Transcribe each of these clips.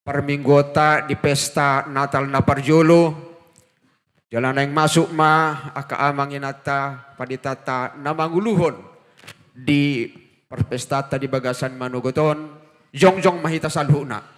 Perminggota di pesta Natal na parjolo. Jalan yang masuk aka amangin ata paditata namanguluhon di perpestata di bagasan Manugoton. Jongjong mahita salhuna.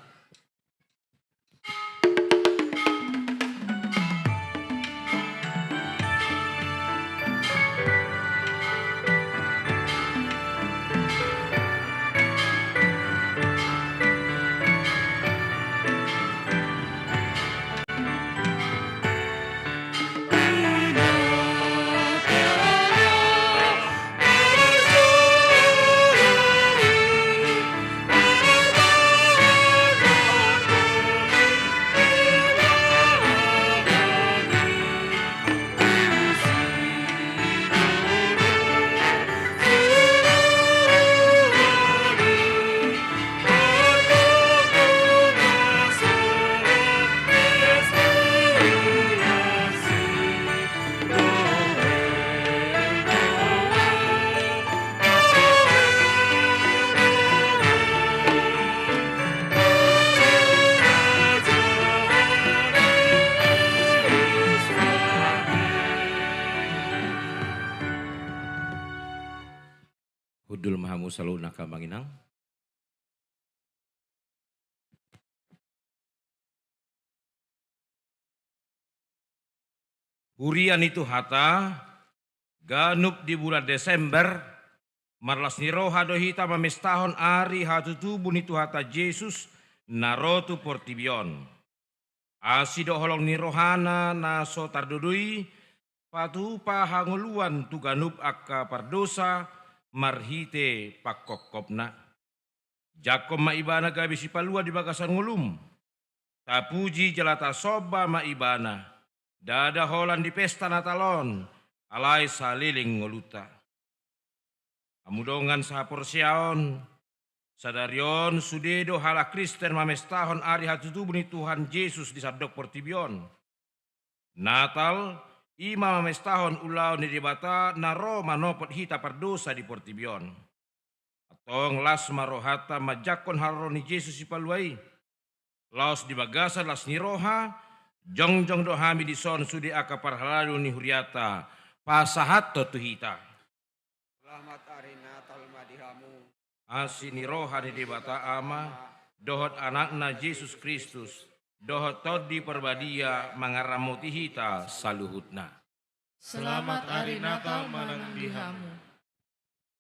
Hudul mahamu selalu naka manginang. Hurian itu hata, ganup di bulan Desember, marlas niroha dohita mamestahon ari hatutubun itu hata Yesus narotu portibion. Asido holong nirohana naso tardudui, patupa hanguluan tu ganup akka pardosa, marhite pakokopna. Jakom maibana gabi si palua di bagasan ngulum. Tapuji jelata soba maibana. Dada holan di pesta Natalon. Alai saliling ngoluta. Amudongan saporsiaon. Sadarion sudedo hala Kristen mamestahon ari hatutubuni Tuhan Yesus di sabdok portibion. Natal ima mamestahon ulau ni dibata naro manopot hita pardosa di portibion. Atong las marohata majakon haro ni Yesus ipaluai. Laos di bagasan las niroha, jongjong dohami di son sudi aka parhalalu ni huriata, pasahato tuhita. Selamat hari Natal madihamu. Asi niroha ni dibata ama, dohot anakna Yesus Kristus. Dohot todi perbadia mangaramuti hita saluhutna. Selamat hari Natal manangdihamu.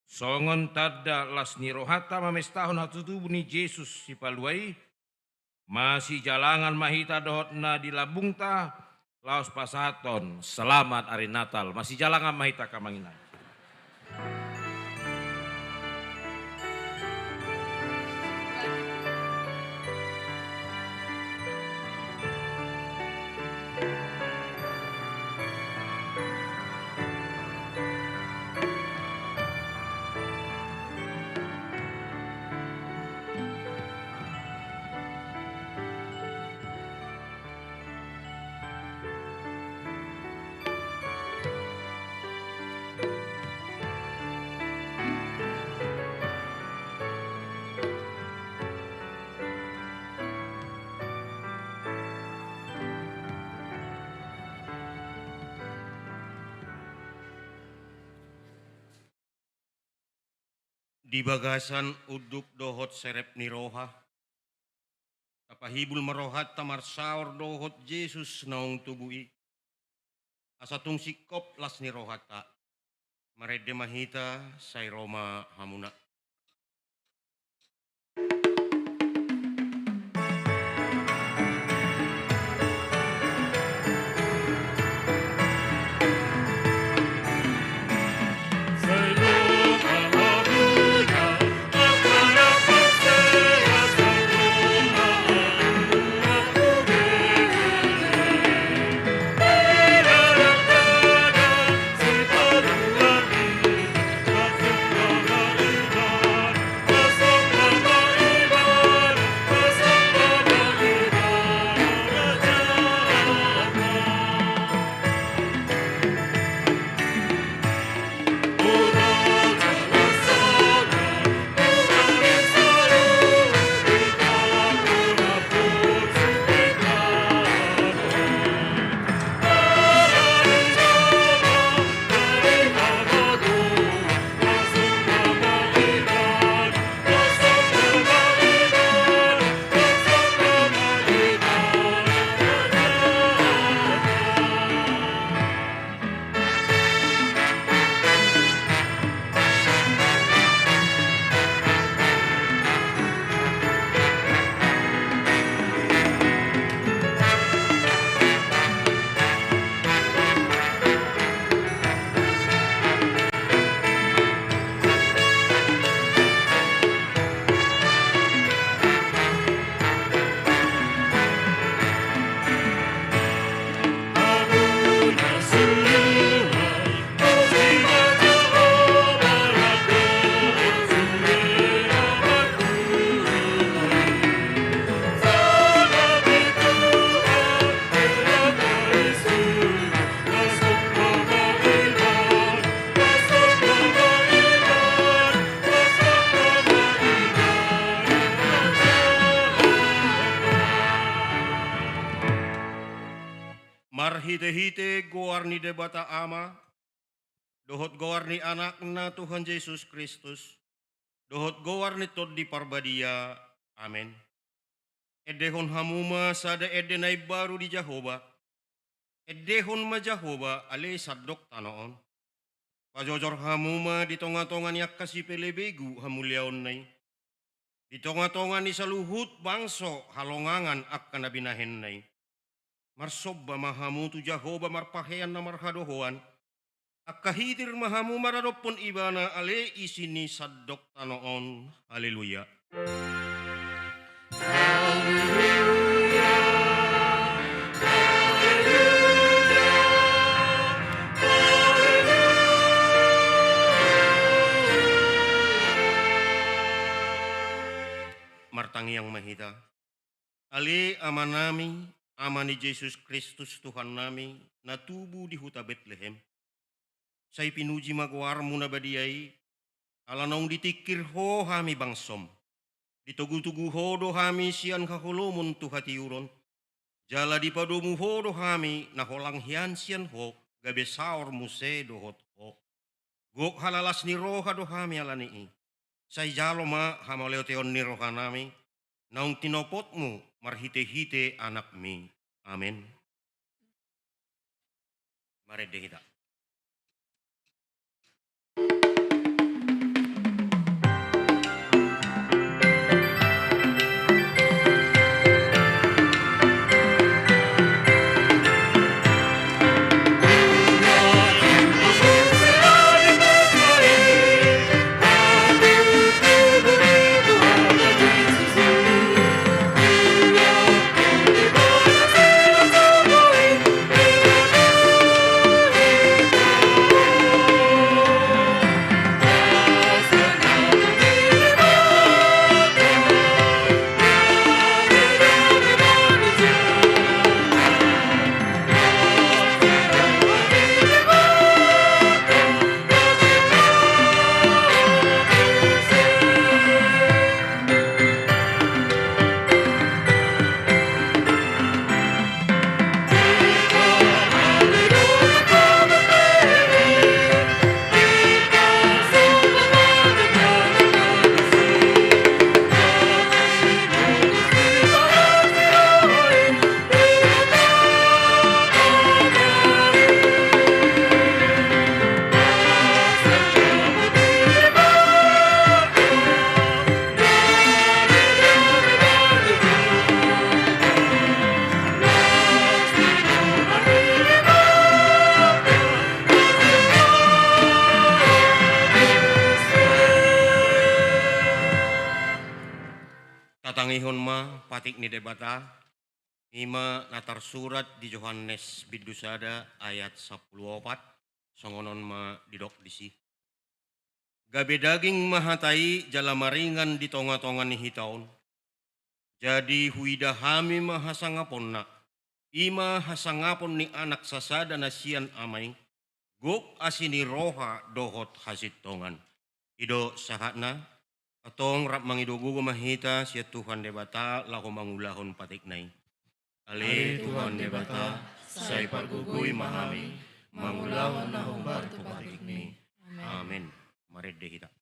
Songon tada las nirohata mamestahon hatutubuni Yesus sipaluai. Masih jalangan mahita dohotna di labungta. Laos pasaton selamat hari Natal. Masih jalangan mahita kamanginan. Di bagasan uduk dohot serep niroha. Kapahibul marohat tamar saur dohot Yesus naung tubui. Asatung sikop las nirohata. Marede mahita say Roma hamuna. marhite-hite goar ni debata ama, dohot goar ni anak na Tuhan Yesus Kristus, dohot goar ni tod di parbadia. Amen. Edehon hamuma sada edenay baru di Jehovah, edehon ma Jehovah ale sadok tanoon. Pajojor hamuma di tonga-tonga ni akasi pelebegu hamuliaon nay. Di tonga-tonga ni saluhut bangso halongangan akan nabinahen nay. Marsobba mahamu tu Jehovah marpahean na marhadohoan. Akahitir mahamu maradopon ibana ale isini sadok tanoon. Haleluya. Martangi yang mahita. Ali amanami, amani Yesus Kristus Tuhan nami, na tubuh di huta Bethlehem. Say pinuji magwarmu na badiay, alanong ditikir ho hami bangsom. Ditugu-tugu ho do hami sian kaholomon tu hatiuron. Jala di padomu ho do hami, na holang hian sian ho, gabe saor muse dohot ho. Gok halalas ni roha do hami alanii. Say jalo ma hamaleoteon ni rohanami, naung tinopotmu marhite-hite anak mi. Amen. Mari dehita. Tatangihon ma patik ni debata, ima natar surat di Yohanes bidusada ayat 14, songonon ma didok disi. Gabe daging mahatai jala maringan di tonga-tonga ni hitaon. Jadi huida hami mahasangapon na, ima hasangapon ni anak sasada na sian amay, gok asini roha dohot hasit tongan. Ido sahatna, atong rap mangidugo mahita siya Tuhan debata lako mangulahon patik nay. Ale Tuhan debata, say paggugoy mahami, mangulahon na humbar to patik ni. Amen. Marid dehita.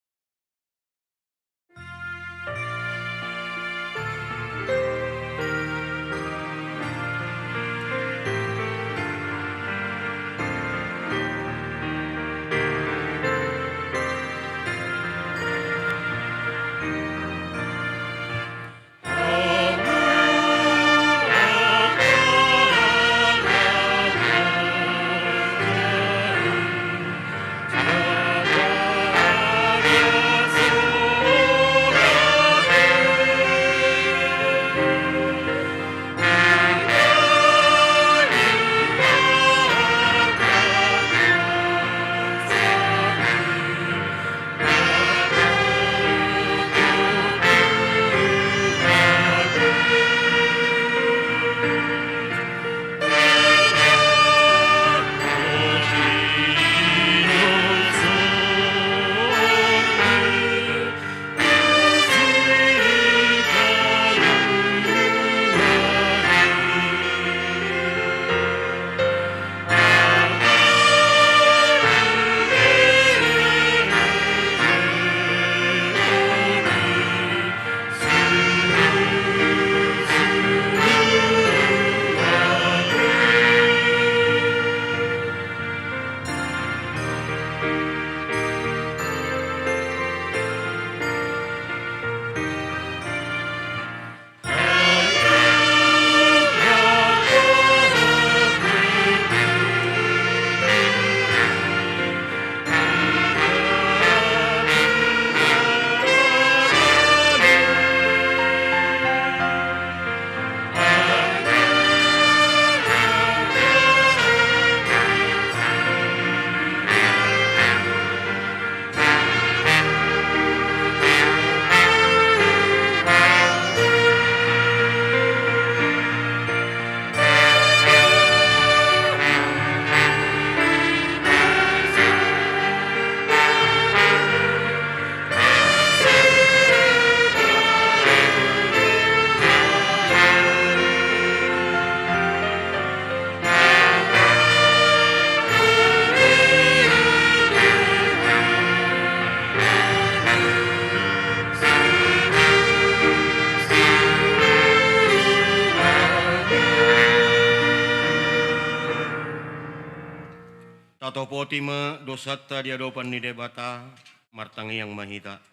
Tatopoti ma dosata di hadapan ni debata martangi yang mahita.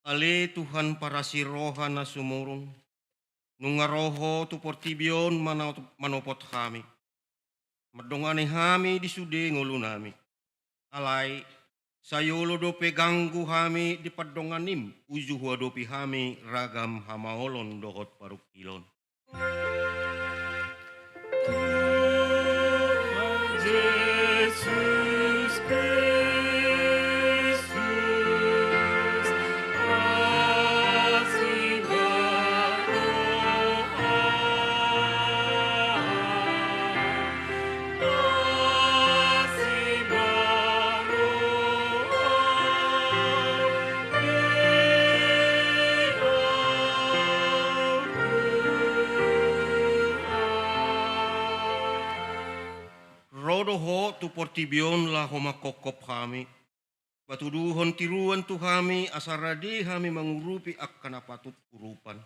Ale Tuhan para siroha na sumurong, nungaroho tu portibion manopot kami. Merdongane kami di sude ngulu nami. Alai sayolo dope ganggu kami di padonganim, ujuh dopi kami ragam hamaolon dohot paruk kilon. Yesus Kristus, kasih Rodoho tu portibion lah homa kokop kami. Batuduhon tiruan tu kami asaradi kami mengurupi akan apatut urupan.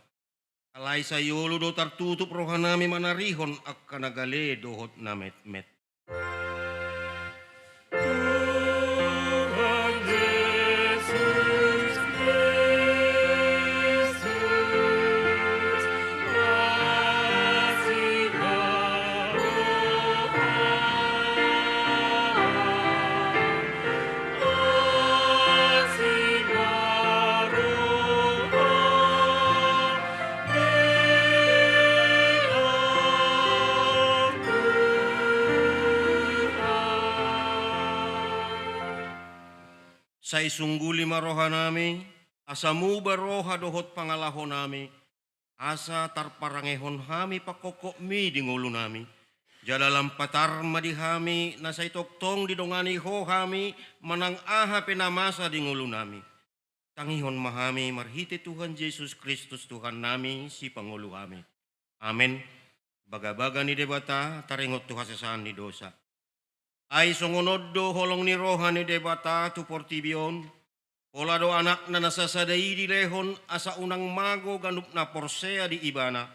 Alai sayolo do tartutup rohanami manarihon akan agale dohot na met. Tuhan Yesus Kristus, kasih Say sungguli maroha nami, asamu baroha dohot pangalaho nami, asa tarparangehon hami pakokok mi di ngulu nami. Jadalam patar madi hami, nasay toktong di dongani ho hami, manang aha penamasa di ngulu nami. Tangihon mahami, marhite Tuhan Yesus Kristus Tuhan nami, si Pangulo kami. Amen. Baga-baga ni debata, taringot tu hasasaan ni dosa. Ay songonod do holong ni roha ni debata tu portibion. Pola do anak na nasasadai di lehon asa unang mago ganup na porsea di ibana.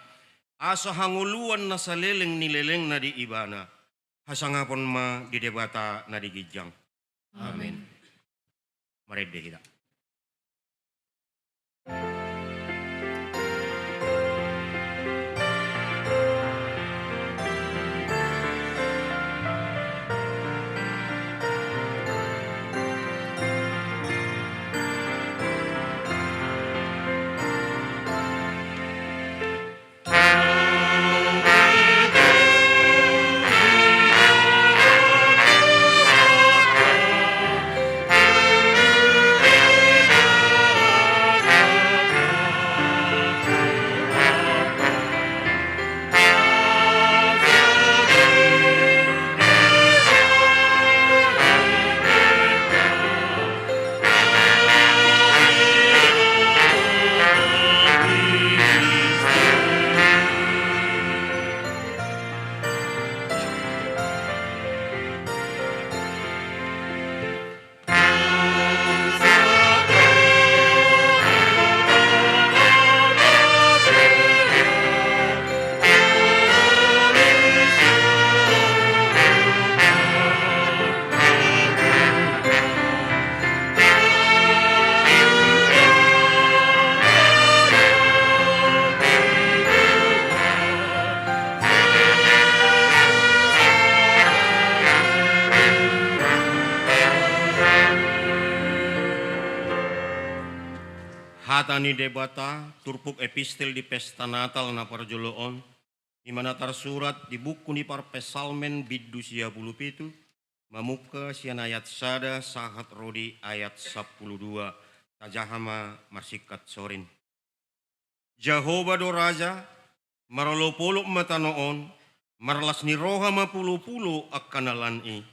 Asa hanguluan na saleleng ni leleng na di ibana. Hasangapon ma di debata na di gijang. Amin. Marede kita. Hatani debata turpuk epistel di pesta Natal na parjoloon di mana tersurat di buku ni parpesalmen biddu sia puluh pitu mamuka sian ayat sada sahat rodi ayat 12 tajahama marsikat sorin. Jehovah do raja marolopolo matanoon marlas ni roha mapulu-pulu akanalan i.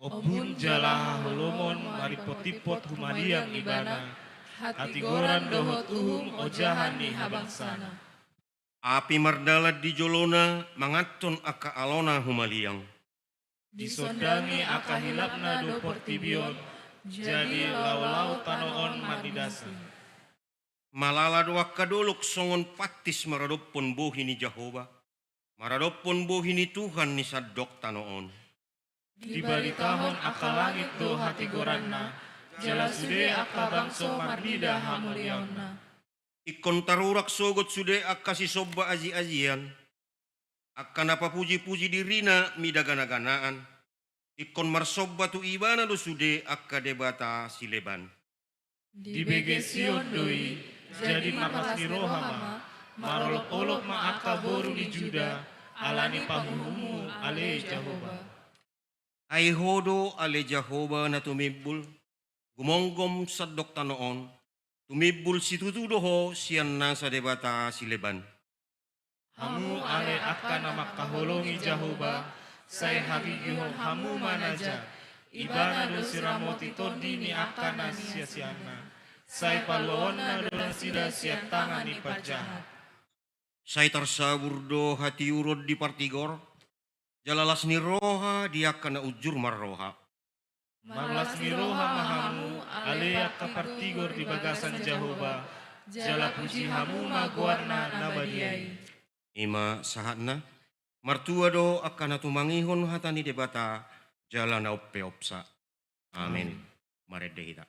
Obun jalah holomon maripot-tipot humadiang ibana. Hati goran dohot uhum ojahan ni habangsana. Api mardalat di jolona mangaton aka alona humaliang. Disondangi aka hilapna do portibion, jadi lau-lau tanoon matidasi. Malala doa kadolok songon patis maradopon bohi ni Jehovah. Maradopon bohi ni Tuhan ni sadok tanoon. Dibaritahon aka langit do hati goranna, jala sude aka bangso mardida hamuliaonna. Ikon tarurak sogot sude akka si sobba aji-ajian. Akka napapuji-puji dirina midagana-ganaan. Ikon marsobba tu ibana do sude akka debata sileban. Di begesion doi, jadi marlas ni rohama, marolok-olok ma aka boru di juda, alani panguhumu ale Jehovah. Ay hodo ale Jehovah na tumibul, gumonggom sadok tanoon, tumibul si tutudoho siyan na sa debata sileban. Hamu ale aka na makahulungi Jehovah, say hagigihong hamu manaja, ibana do siramoti todi ni aka na siya-siyana, say paluon na do sida siya tangan ni pajahat. Say tarsabur do hati urod di partigor, jalalas ni roha dia kana ujur marroha. Marlas ni roha mahamu, ale aka partigor di bagasan Jehovah, jala puji hamu maguarna nabadiai. Ima sahatna, martua do akan tumangihon hatani debata jalan opsa. Amin. Mari dehita.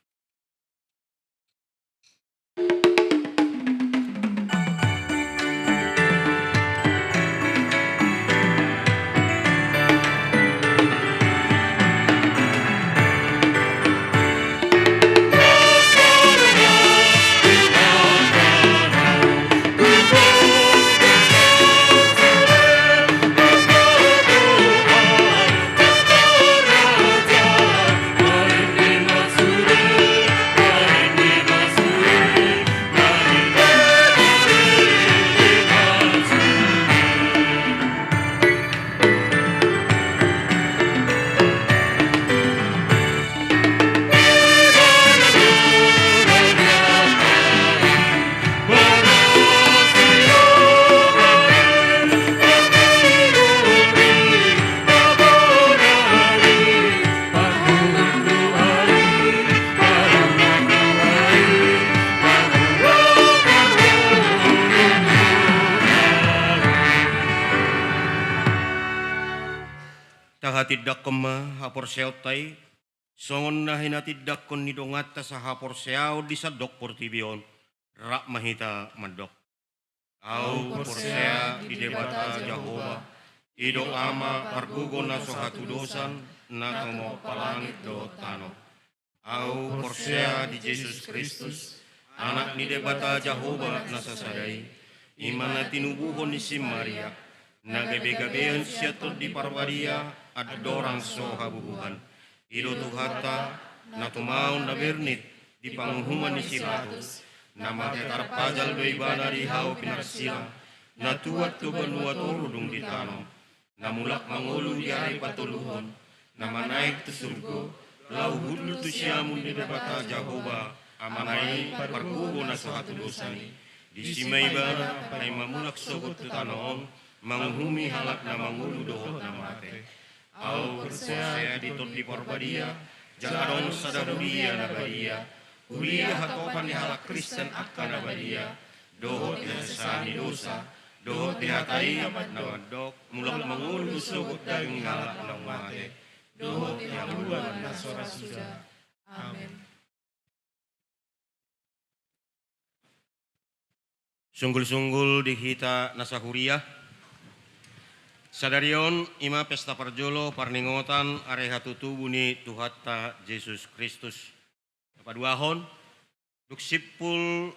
Tahatidak kema hapor seotai, songon na hinatidak kon nidongata sa hapor seao di sadok portibion, rak mahita mandok. Au porsea di debata Jehovah, idong ama pargugo na sohatu dosan, na kamo palangit do tano. Au porsea di Yesus Kristus, anak ni debata Jehovah na sasadai, iman na tinubuhon ni si Maria, nagabe-gabehan siya to di parwaria, ada dorang sohabubuhan. Ido tuhata na tumaon na bernit di panghuman ni Pilatus. Na matetar pajal do ibana di hau pinarsila. Na tuat tu benua turudung di tanong. Na mulak mangulu di hari patuluhon. Na manaik tu surgo. Lau hudlu tu siamun di debata Jehovah. Amanai parkubo na sohatu dosani. Di simay ibana ay mamulak sogot tu tanong. Manghumi halak na mangulu dohot na mate. Au persea ditot di porbadia, jaladon sadarudia na badia, uria hatopan di halak Kristen akan na badia, dohot di hasani dosa, dohot di hatai na wadok, mulak mangulu sugut daging halak na mate, dohot di haluan na sora suda. Amin. Sunggul-sunggul di hita nasahuriah, sadarion ima pesta parjolo parningotan areha tutubuni Tuhatta Yesus Kristus. Paduahon duk sipul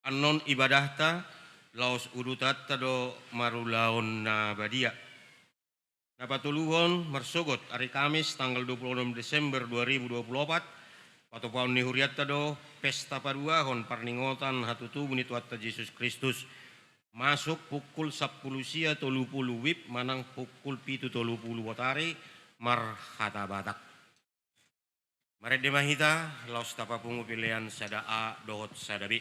anon ibadahta laos udutatta do marulaon na badia. Napatuluhon marsogot hari Kamis tanggal 26 Desember 2024 patopaon ni huriatta do pesta paduahon parningotan hatutubuni Tuhatta Yesus Kristus. Masuk pukul 10 sia 30 wib manang pukul 7.30 watari marhata batak. Mari demahita laos tapa pungu pilihan sada A dohot sada B.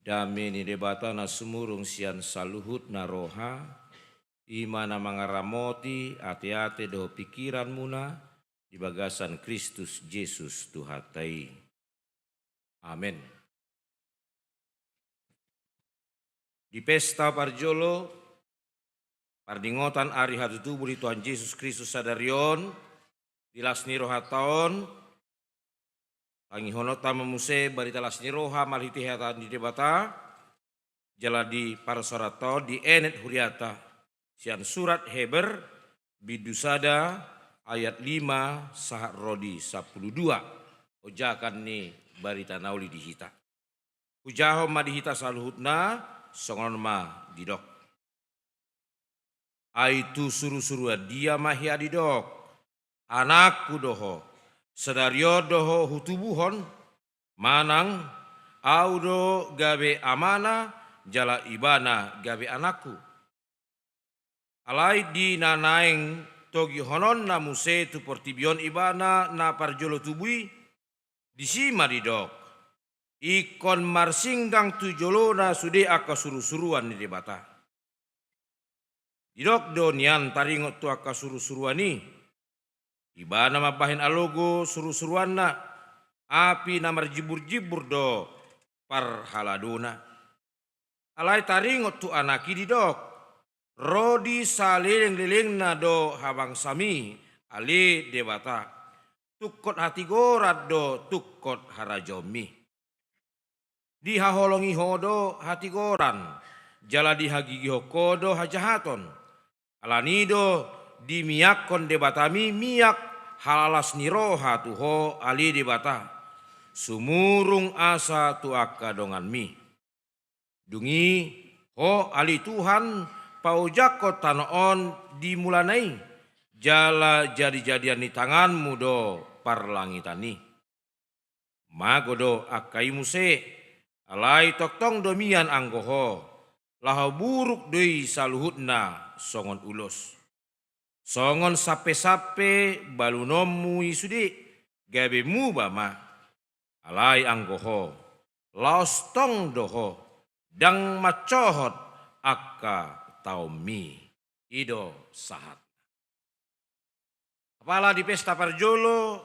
Dami ni debata na sumurung sian saluhut na roha, imana mangaramoti ate-ate do pikiran muna di bagasan Kristus Yesus Tuhatai. Amin. Di pesta parjolo, pardingotan ari hatutubu di Tuhan Yesus Kristus sadarion, di lasni roha taon, pangihonota memuse barita lasni roha maliti hatan di debata, jaladi parasorato di enet huriata, sian surat Heber, bidusada ayat 5 sahat rodi 12, ojakan ni barita nauli dihita. Ujaho ma dihita saluhutna, songon ma didok. Aitu suru-surua dia mahia didok. Anakku doho, sedario doho hutubuhon, manang audo gabe amana, jala ibana gabe anakku. Alai di nanaeng togi honon na muse tu portibion ibana na parjolo tubui, disima didok. Ikon marsinggang tu jolona sude aka suru-suruan ni debata. Didok do nian taringot tu aka suru-suruan ni. Ibana mabahin alogo suru-suruan na. Api namar jibur-jibur do parhaladona. Alai taringot tu anaki didok. Rodi saliling-liling na do habang sami ali debata. Tukot hati gorat do tukot harajomi. Dihaholongi hodo hati goran, jala dihagigi hokodo hajahaton. Alanido dimiakon debatami miak halalas niroha tuho ali debata. Sumurung asa tu akka dongan mi. Dungi ho ali Tuhan paujako tanoon dimulanai. Jala jadi-jadian di tanganmu do parlangitani. Magodo akai muse. Alai toktong domian anggoho, laho buruk doi saluhutna songon ulos. Songon sape-sape balunomu isudi, gabemu bama. Alai anggoho, laos tong doho, dang macohot akka taumi. Ido sahat. Kepala di pesta parjolo,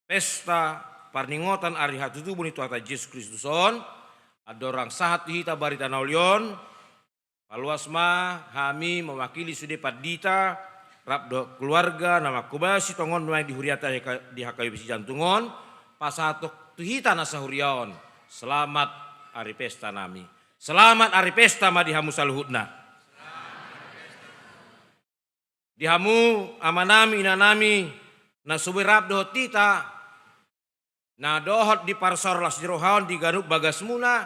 pesta parningotan ari hatutubu ni Tuhan Yesus Kristus on, ada orang sahat hita barita naulion, paluasma kami mewakili sude padita, rabdo keluarga nama kubasi tongon nuai dihuriata di hakayu besi jantungon, pasatok tuhita nasa huriaon, selamat ari pesta nami, selamat ari pesta madihamu saluhutna. Dihamu amanami inanami nasubi rabdo tita, na dohot di parsor las jirohaon di garuk bagas muna,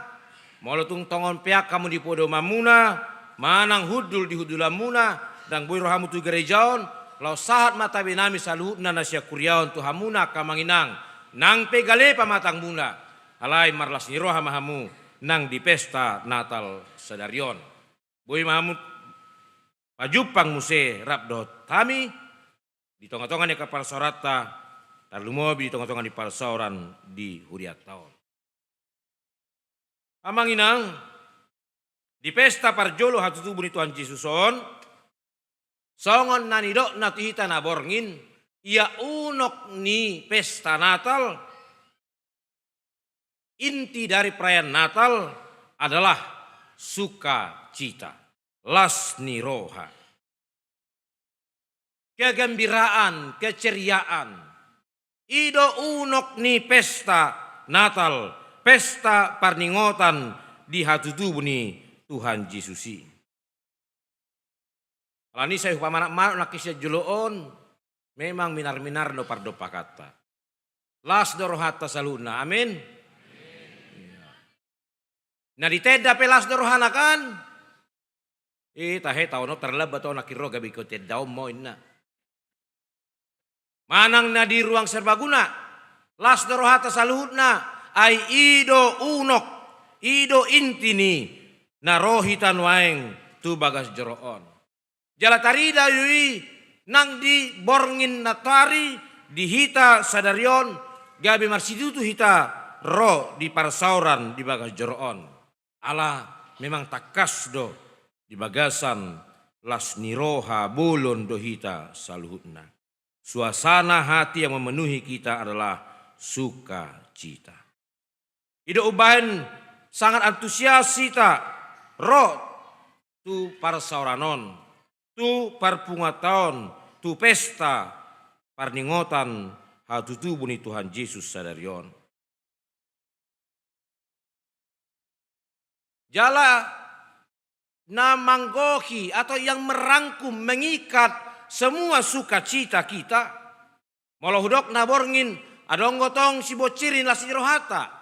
molotung tongon peak kamu di podo mamuna, manang hudul di hudulam muna, dan bui rohamu tu gerejaon, lau sahat mata binami saluhutna nasya kuriaon tu hamuna kamanginang, nang pegale pamatang muna, alai marlas jiroha mahamu, nang di pesta Natal sadarion. Bui mahamu pajupang muse rabdot kami, di tonga-tongan ya kapal sorata, talumobi di tengah-tengah di palsauran di huriat tahun. Amanginang di pesta parjolo hatutubu ni Tuhan Yesuson, songon nanidok natihita naborngin, ia unok ni pesta Natal. Inti dari perayaan Natal adalah sukacita, lasni roha, kegembiraan, keceriaan. Ido unok ni pesta Natal, pesta parningotan di hatutubu ni Tuhan Yesusi. Alani saya upamana nakisya juloon, memang minar-minar do pardo pakata. Las dorohata saluna, amin. Nah diteda pelas dorohana kan, tahe tau no terlebat o nakiro gabi ko tedao mo ina. Manang na di ruang serbaguna, las dorohata saluhutna, ay ido unok, ido intini, na rohitan waeng tu bagas joroon. Jala tarida yui, nang di borngin natari, di hita sadarion, gabi marsidutu hita, ro di parsauran di bagas joroon. ala memang takas do di bagasan las niroha bolon dohita saluhutna. Suasana hati yang memenuhi kita adalah sukacita. Ida ubahan sangat antusias kita roh tu parsauranon, tu parpungataon, tu pesta parningotan hatutu buni Tuhan Yesus sadarion. Jala na manggohi atau yang merangkum, mengikat semua sukacita kita. Malohudok na borngin adong gotong si bocirin la sirohata.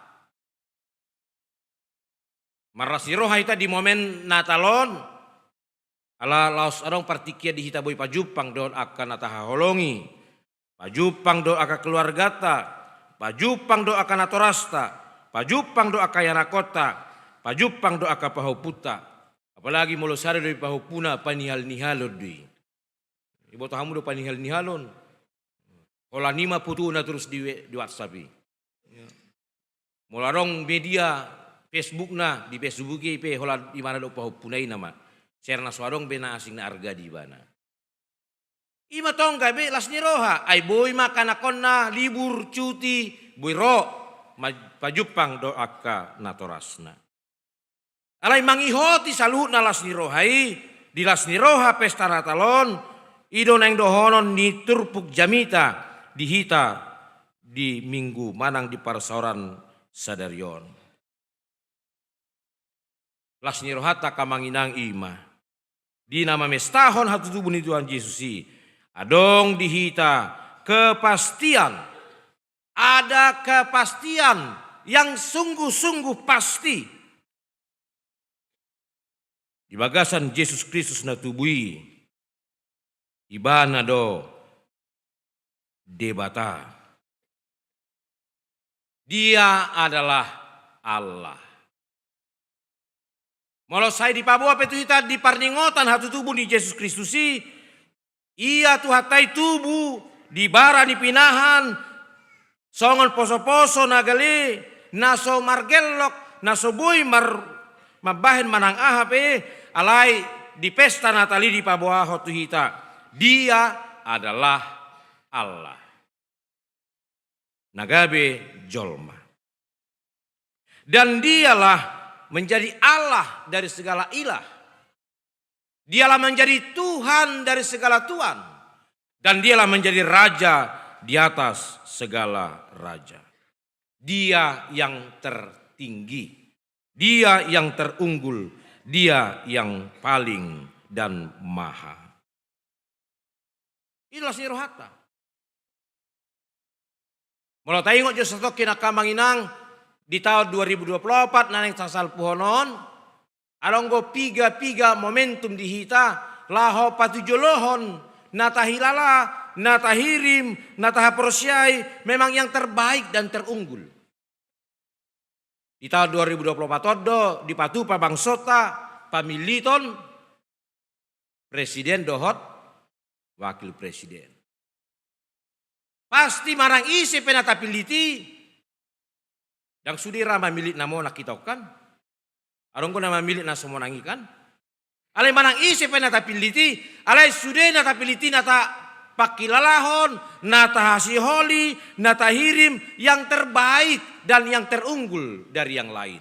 Maras siroha ita di momen Natalon. Ala laos adong partikia di hita boy pajupang don akan ataha holongi. Pajupang do aka keluargata. Pajupang do akan atorasta. Pajupang do akayana kota. Pajupang do aka pahuputa. Apalagi mulo sare do pahupuna panihal-nihalon di. Ibu tahamu do panihal-nihalon. Olah nima putuna terus di WhatsApp. Mularong media Facebook na di Facebook pe hola di mana do pahupunai nama. Share na suarong bena asing na arga di bana. Ima tong gabe las niroha ay boy makanakon na libur cuti boy ro pajupang do akka natorasna. Alay mangihoti saluhut na las nirohai di las niroha pesta Natalon ido nang dohonon ni turpuk jamita dihita di minggu manang di parsauran sadarion. Las nirohata kamanginang ima di nama mestahon hatutu buni Tuhan Yesusi adong dihita kepastian, ada kepastian yang sungguh-sungguh pasti di bagasan Yesus Kristus na tubui ibana do debata. Dia adalah Allah. Malah saya di Papua petuhita di parningotan hatu tubuh di Yesus Kristus ia tuhatai tubuh di bara di pinahan songon poso-poso nagale naso margelok naso boy mabahen manang ahap alai di pesta Natali di Papua hotuhita dia adalah Allah. Nagabe jolma. Dan dialah menjadi Allah dari segala ilah. Dialah menjadi Tuhan dari segala Tuhan. Dan dialah menjadi Raja di atas segala Raja. Dia yang tertinggi. Dia yang terunggul. Dia yang paling dan maha. Inilah sirohata. Mula tayo nga Diyos ito kinakamanginang di tahun 2024 na nang sasal puhonon. Along go piga-piga momentum dihita. Laho patujolohon. Natahilala, natahirim, natahaprosyay. Memang yang terbaik dan terunggul. Di tahun 2024 do di patupa bangsota pamiliton presiden dohot wakil presiden. Pasti marang isi penatapiliti. Dan sudira mamilit namo nakitokan. Arong ko na mamilit na sumonangikan. Alay marang isi penatapiliti. Alay sude natapiliti nata pakilalahon. Nata hasiholi. Nata hirim. Yang terbaik dan yang terunggul dari yang lain.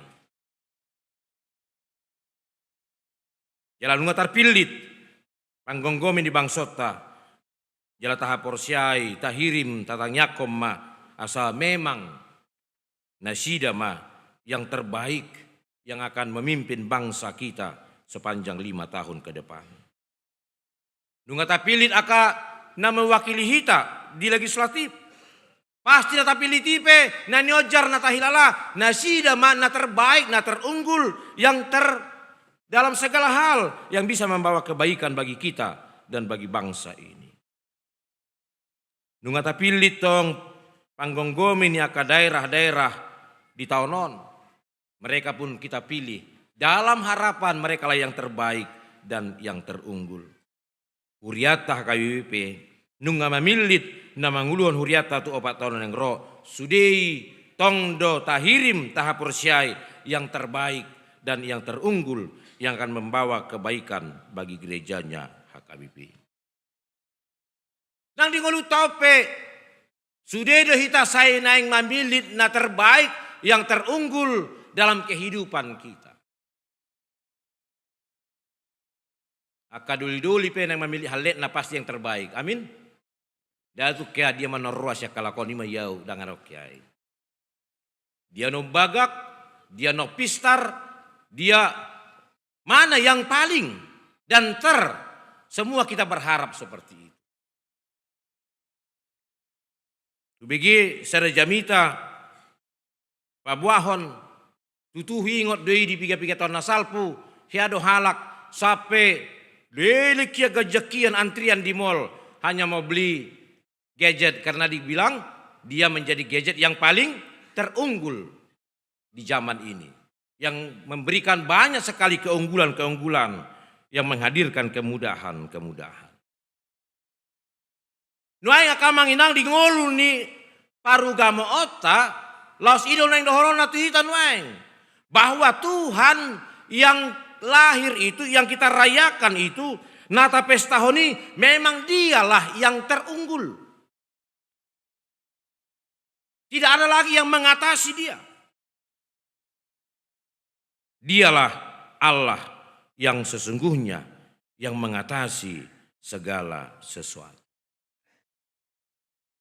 Jalan nga tarpilit. Panggonggomin di bangsota. Jala tahaporsyay, tahirim, tatanyakom ma. Asa memang nasida ma yang terbaik yang akan memimpin bangsa kita sepanjang 5 tahun ke depan. Nunga tapilit aka na mewakili hita di legislatif. Pasti na tapilit ipe na nyojar na tahilala. Nasida ma na terbaik, na terunggul yang dalam segala hal yang bisa membawa kebaikan bagi kita dan bagi bangsa ini. Nunga tapilit tong panggonggomin ya ke daerah-daerah di tahunon. Mereka pun kita pilih. Dalam harapan mereka lah yang terbaik dan yang terunggul. Huriatah KWP. Nunga mamilit na manguluan huriatah tu 4 tahun yang roh. Sudei tongdo tahirim tahapursyai yang terbaik. dan yang terunggul yang akan membawa kebaikan bagi gerejanya HKBP. Nang di ngolu tope, sudah hita saya naing mamilit na terbaik yang terunggul dalam kehidupan kita. Akaduli-duli pe nang memilih halet na pasti yang terbaik. Amin. Dan itu kaya dia meneruas ya kalakoni mayau dengan okyai. Dia no bagak, dia no pistar, dia mana yang paling dan semua kita berharap seperti itu. Bagi serejamita pabuahon tutuhi ngot doi di piga-piga tahun nasalpu hiado halak sampai lelekia gajakian antrian di mall hanya mau beli gadget karena dibilang dia menjadi gadget yang paling terunggul di zaman ini, yang memberikan banyak sekali keunggulan-keunggulan yang menghadirkan kemudahan-kemudahan. Nuai akamang inang di ngolu ni parugamo ota laos idol nang dohoron na tuhita nuai bahwa Tuhan yang lahir itu, yang kita rayakan itu, nata pesta honi memang dialah yang terunggul. Tidak ada lagi yang mengatasi dia. Dialah Allah yang sesungguhnya yang mengatasi segala sesuatu.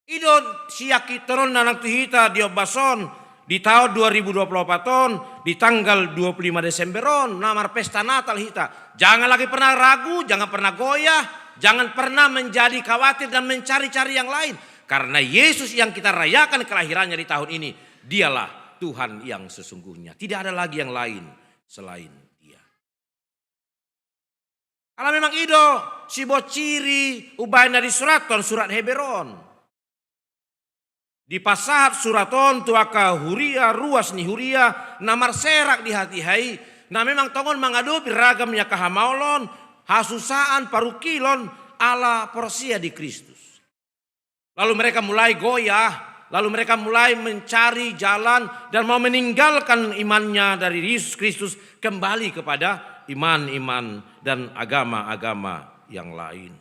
Idon siaki teron nanak tuhita diobason di tahun 2024 ton, di tanggal 25 Desemberon, namar pesta Natal hita. Jangan lagi pernah ragu, jangan pernah goyah, jangan pernah menjadi khawatir dan mencari-cari yang lain. Karena Yesus yang kita rayakan kelahirannya di tahun ini, dialah Tuhan yang sesungguhnya. Tidak ada lagi yang lain selain dia. Kalau memang ido, si bociri, ubain dari surat Heberon. Di pasahat suraton tuaka huria ruas ni huria namar serak di hati hai. Nah memang tongon mengadupi ragamnya kahamaulon, hasusaan parukilon ala porsia di Kristus. Lalu mereka mulai goyah, lalu mereka mulai mencari jalan dan mau meninggalkan imannya dari Yesus Kristus kembali kepada iman-iman dan agama-agama yang lain.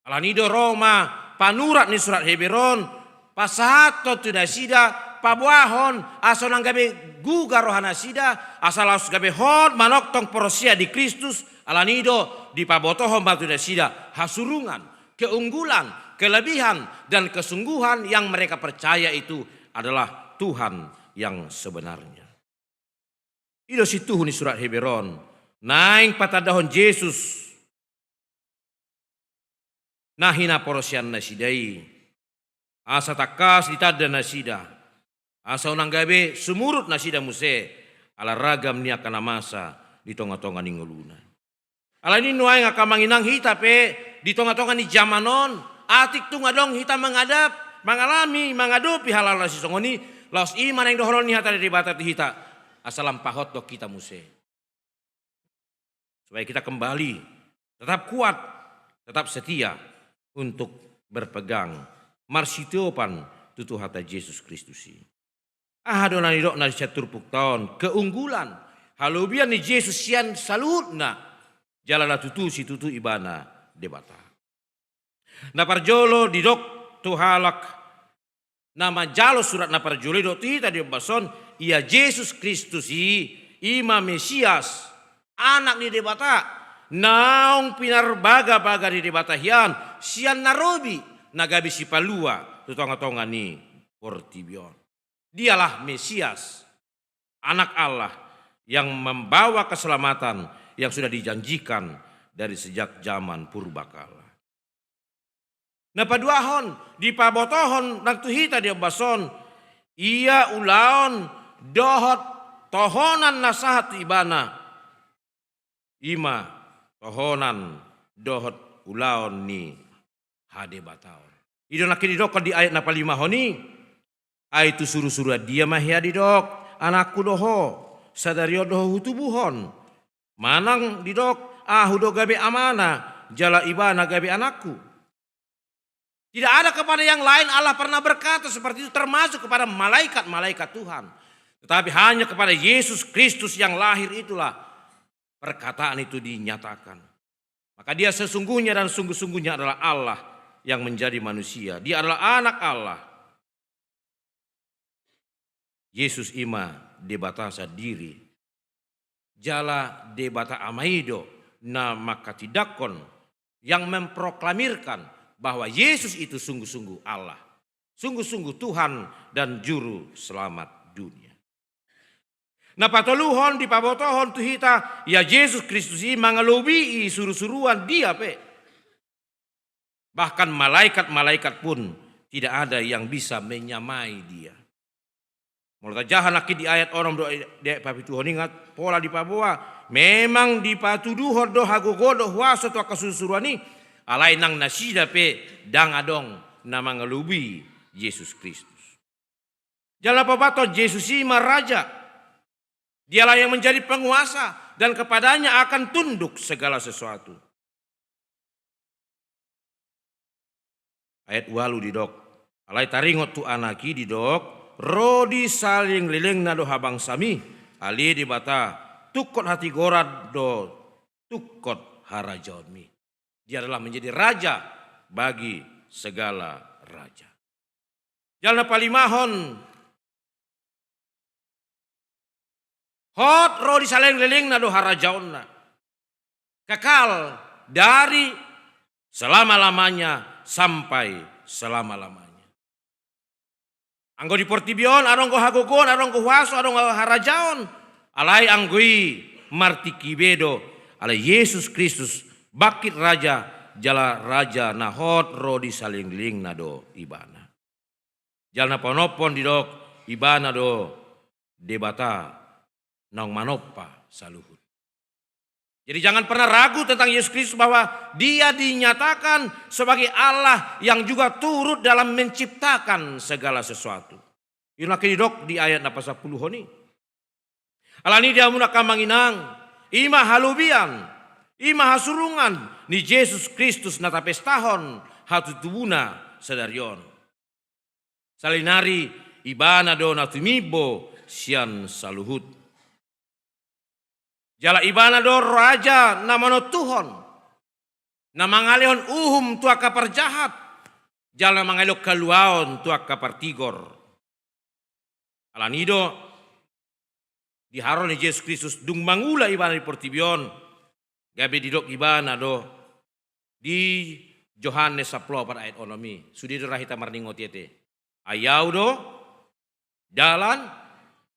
Alanido Roma panurat ni surat Heberon, pasahato tu nasida, pabuahon, asal nang gabe guga rohana sida, asal aus gabe hon manok tong porosia di Kristus, alanido di pabotohon batu nasida, hasurungan, keunggulan, kelebihan dan kesungguhan yang mereka percaya itu adalah Tuhan yang sebenarnya. Ido situ ni surat Heberon, naing patadahon Yesus. Nahina porosian nasidai, asa takas ditada nasida, asa unang gabe sumurut nasida muse, ala ragam ni akan masa di tonga-tonga ni nguluna. Ala ini nuai ngakamanginang hita pe di tonga-tonga ni zamanon, atik tu ngadong hita mengadap, mengalami, mengadupi halal nasi songoni, laos iman yang dohoron ni hata dari batat hita, asalam pahot dok kita muse. Supaya kita kembali, tetap kuat, tetap setia, untuk berpegang marsitopan tutu hata Yesus Kristus. Ahadonan idok na caturpuk tahun keunggulan halubian ni Yesus sian salutna jalana tutu si tutu ibana debata. Na parjolo didok tuhalak nama jalo surat na parjolo dok tita di bason ia Yesus Kristus ima Mesias anak ni debata. Naong pinarbaga-baga di debatahian sian narobi nagabi si palua tutonga-tonga ni Portibion. Dialah Mesias, anak Allah yang membawa keselamatan yang sudah dijanjikan dari sejak zaman purbakala. Nah paduahon di pabotohon naktuhita dia bason ia ulaon dohot tohonan nasahat ibana ima tohonan dohot ulaon ni hade bataon. Ido nakini dok di ayat napa 5 honi. Aitu suruh-suruh dia mahya di dok. Anakku doho. Sadario doho hutubuhon. Manang di dok. Hudo gabe amana. Jala ibana gabe anakku. Tidak ada kepada yang lain Allah pernah berkata seperti itu. Termasuk kepada malaikat-malaikat Tuhan. Tetapi hanya kepada Yesus Kristus yang lahir itulah perkataan itu dinyatakan. Maka dia sesungguhnya dan sungguh-sungguhnya adalah Allah yang menjadi manusia. Dia adalah anak Allah. Yesus ima debatasa diri. Jala debata amaido na makatidakon yang memproklamirkan bahwa Yesus itu sungguh-sungguh Allah. Sungguh-sungguh Tuhan dan Juru Selamat dunia. Na patoluhon di pabotohon tuhita ya Yesus Kristus ini mengelubi suruh-suruhan dia pe. Bahkan malaikat-malaikat pun tidak ada yang bisa menyamai dia. Mulai jahan lagi di ayat orang doa dek papi Tuhan ingat pola di paboa memang di patuduhor do hagogodo huaso to kasusuruan ni alai nang nasida pe dang adong na mengelubi Yesus Kristus. Jalan pabato Yesus ini raja. Dialah yang menjadi penguasa dan kepadanya akan tunduk segala sesuatu. Ayat walu didok. Alai taringot tu anaki didok. Rodi saling liling nado habang sami. Ali dibata tukot hati gorad do tukot harajaon mi. Dia adalah menjadi raja bagi segala raja. Jalan palimahon. Hot roh di saleng leling na do harajaonna. Kekal dari selama-lamanya sampai selama-lamanya. Anggo di portibion, arong ko hagogon, arong ko huaso, arong ko harajaon. Alai anggoi martikibedo. Alai Yesus Kristus bakit raja, jala raja na hot roh di saleng leling na do ibana. Jala na panopon di dok ibana do debata. Nang manopa saluhut. Jadi jangan pernah ragu tentang Yesus Kristus bahwa dia dinyatakan sebagai Allah yang juga turut dalam menciptakan segala sesuatu. Inilah kedok di ayat 10 ini. Alani dia muna kamanginang, ima halubian, ima hasurungan ni Yesus Kristus nata pestahon hatutubuna sedarion. Salinari ibana do natumibo sian saluhut. Jala ibana do raja namano Tuhon. Namangalihon tua kapar jahat. Jala mangalihon kaluaon tua kapar tigor. Alanido diharon ni Yesus Kristus dung mangula ibana di portibion. Gabi didok ibana do di Yohanes 10 pada ayat onomi. Sudi rahita marningo tiete. Ayau do jalan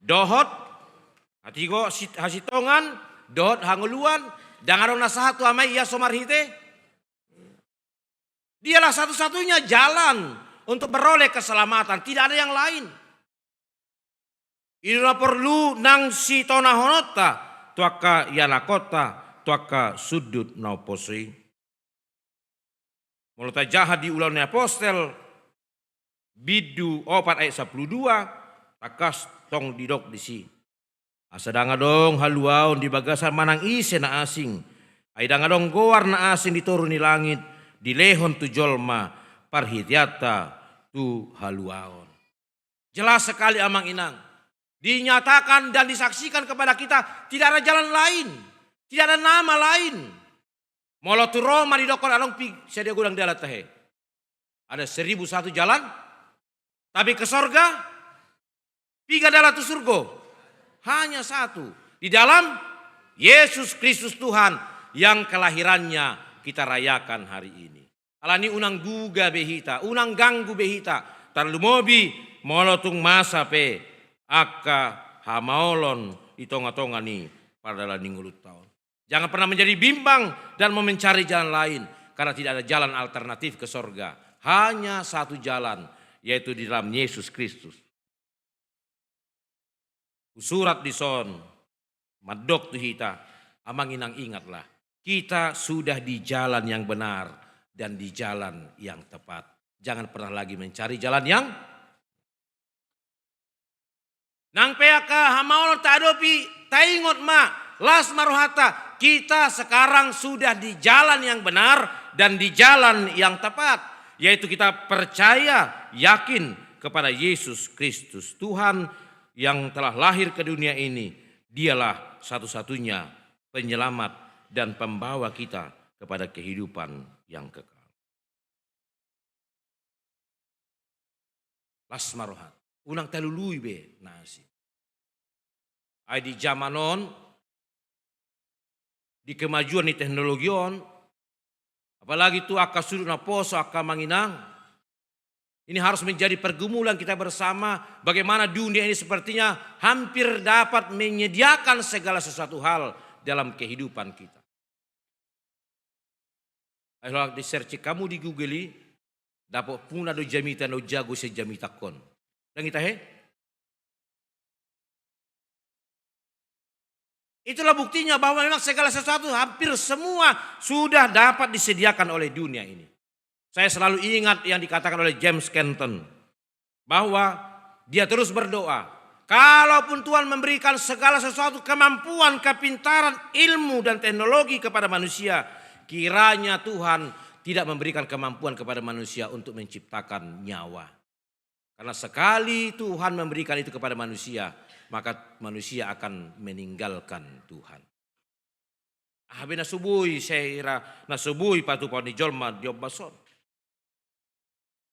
dohot hatigo hasitongan dohot hanguluan dangarong nasahatu amai ia somarhite. Dialah satu-satunya jalan untuk beroleh keselamatan, tidak ada yang lain. Inilah perlu nang si tonahonota tuaka yanakota tuaka sudut nauposui. Mulai jahat di ulang apostel bidu 4 ayat 12 takas tong didok di si. Asadanga dong haluaon di bagasan manang ise na asing. Aidanga dong goar na asing diturun di langit. Dilehon tu jolma parhitiata tu haluaon. Jelas sekali amang inang. Dinyatakan dan disaksikan kepada kita tidak ada jalan lain. Tidak ada nama lain. Molo tu Roma di dokon along pi sedia gudang dalat tahe. Ada 1001 jalan. Tapi ke sorga piga dalat tu surgo. Hanya satu. Di dalam Yesus Kristus Tuhan yang kelahirannya kita rayakan hari ini. Alani unang duga behita, unang ganggu behita. Tarlumobi molotung masa pe akka hamaolon itonga-tonga ni pada ningulut tahun. Jangan pernah menjadi bimbang dan mencari jalan lain. Karena tidak ada jalan alternatif ke sorga. Hanya satu jalan, yaitu di dalam Yesus Kristus. Surat di son, madok tu hita, amang inang ingatlah. Kita sudah di jalan yang benar dan di jalan yang tepat. Jangan pernah lagi mencari jalan yang nang peaka hamaolon tadopi taingot ma las maruhata. Kita sekarang sudah di jalan yang benar dan di jalan yang tepat, yaitu kita percaya yakin kepada Yesus Kristus Tuhan yang telah lahir ke dunia ini, dialah satu-satunya penyelamat dan pembawa kita kepada kehidupan yang kekal. Las marohat, unang talului be nasi. Ay di zamanon, di kemajuan di teknologion, apalagi itu aka sudut na poso aka manginang. Ini harus menjadi pergumulan kita bersama bagaimana dunia ini sepertinya hampir dapat menyediakan segala sesuatu hal dalam kehidupan kita. Kalau di search kamu di Google dapat puna do jamita no jago se jamita kon. Dan kita itulah buktinya bahwa memang segala sesuatu hampir semua sudah dapat disediakan oleh dunia ini. Saya selalu ingat yang dikatakan oleh James Kenton bahwa dia terus berdoa, kalaupun Tuhan memberikan segala sesuatu kemampuan, kepintaran, ilmu dan teknologi kepada manusia, kiranya Tuhan tidak memberikan kemampuan kepada manusia untuk menciptakan nyawa. Karena sekali Tuhan memberikan itu kepada manusia, maka manusia akan meninggalkan Tuhan. Habe nasubui saya nasubui patu poni jolma diobason.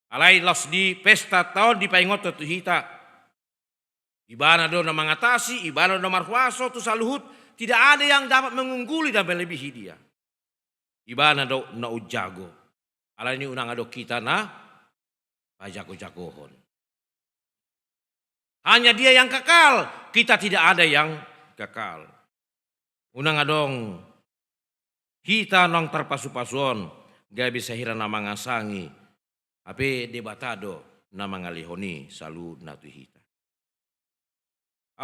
Alai los di pesta tahun di paingot tu hita. Ibana do na mengatasi, ibana do marhuaso tu saluhut, tidak ada yang dapat mengungguli dan melebihi dia. Ibana do na ujago. Alai ini unang ado kita na pajago-jagohon. Hanya dia yang kekal, kita tidak ada yang kekal. Unang adong kita nong terpasu-pasuon, gak bisa hira nama ngasangi. Ape debatado nama ngalihoni salu natu hita.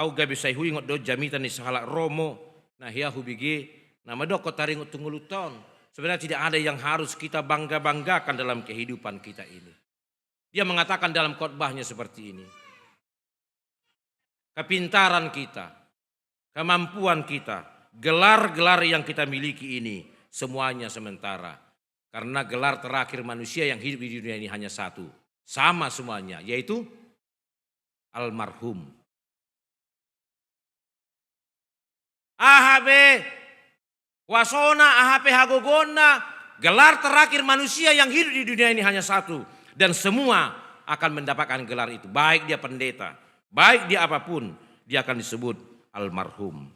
Au gak bisa hui ngot do jamita ni sahala romo, nah hia hubigi nama do kotaring tunguluton. Sebenarnya tidak ada yang harus kita bangga-banggakan dalam kehidupan kita ini. Dia mengatakan dalam khotbahnya seperti ini. Kepintaran kita, kemampuan kita, gelar-gelar yang kita miliki ini semuanya sementara. Karena gelar terakhir manusia yang hidup di dunia ini hanya satu. Sama semuanya, yaitu almarhum. Ahabe wasona, ahabe hagogona. Gelar terakhir manusia yang hidup di dunia ini hanya satu. Dan semua akan mendapatkan gelar itu. Baik dia pendeta, baik dia apapun, dia akan disebut almarhum.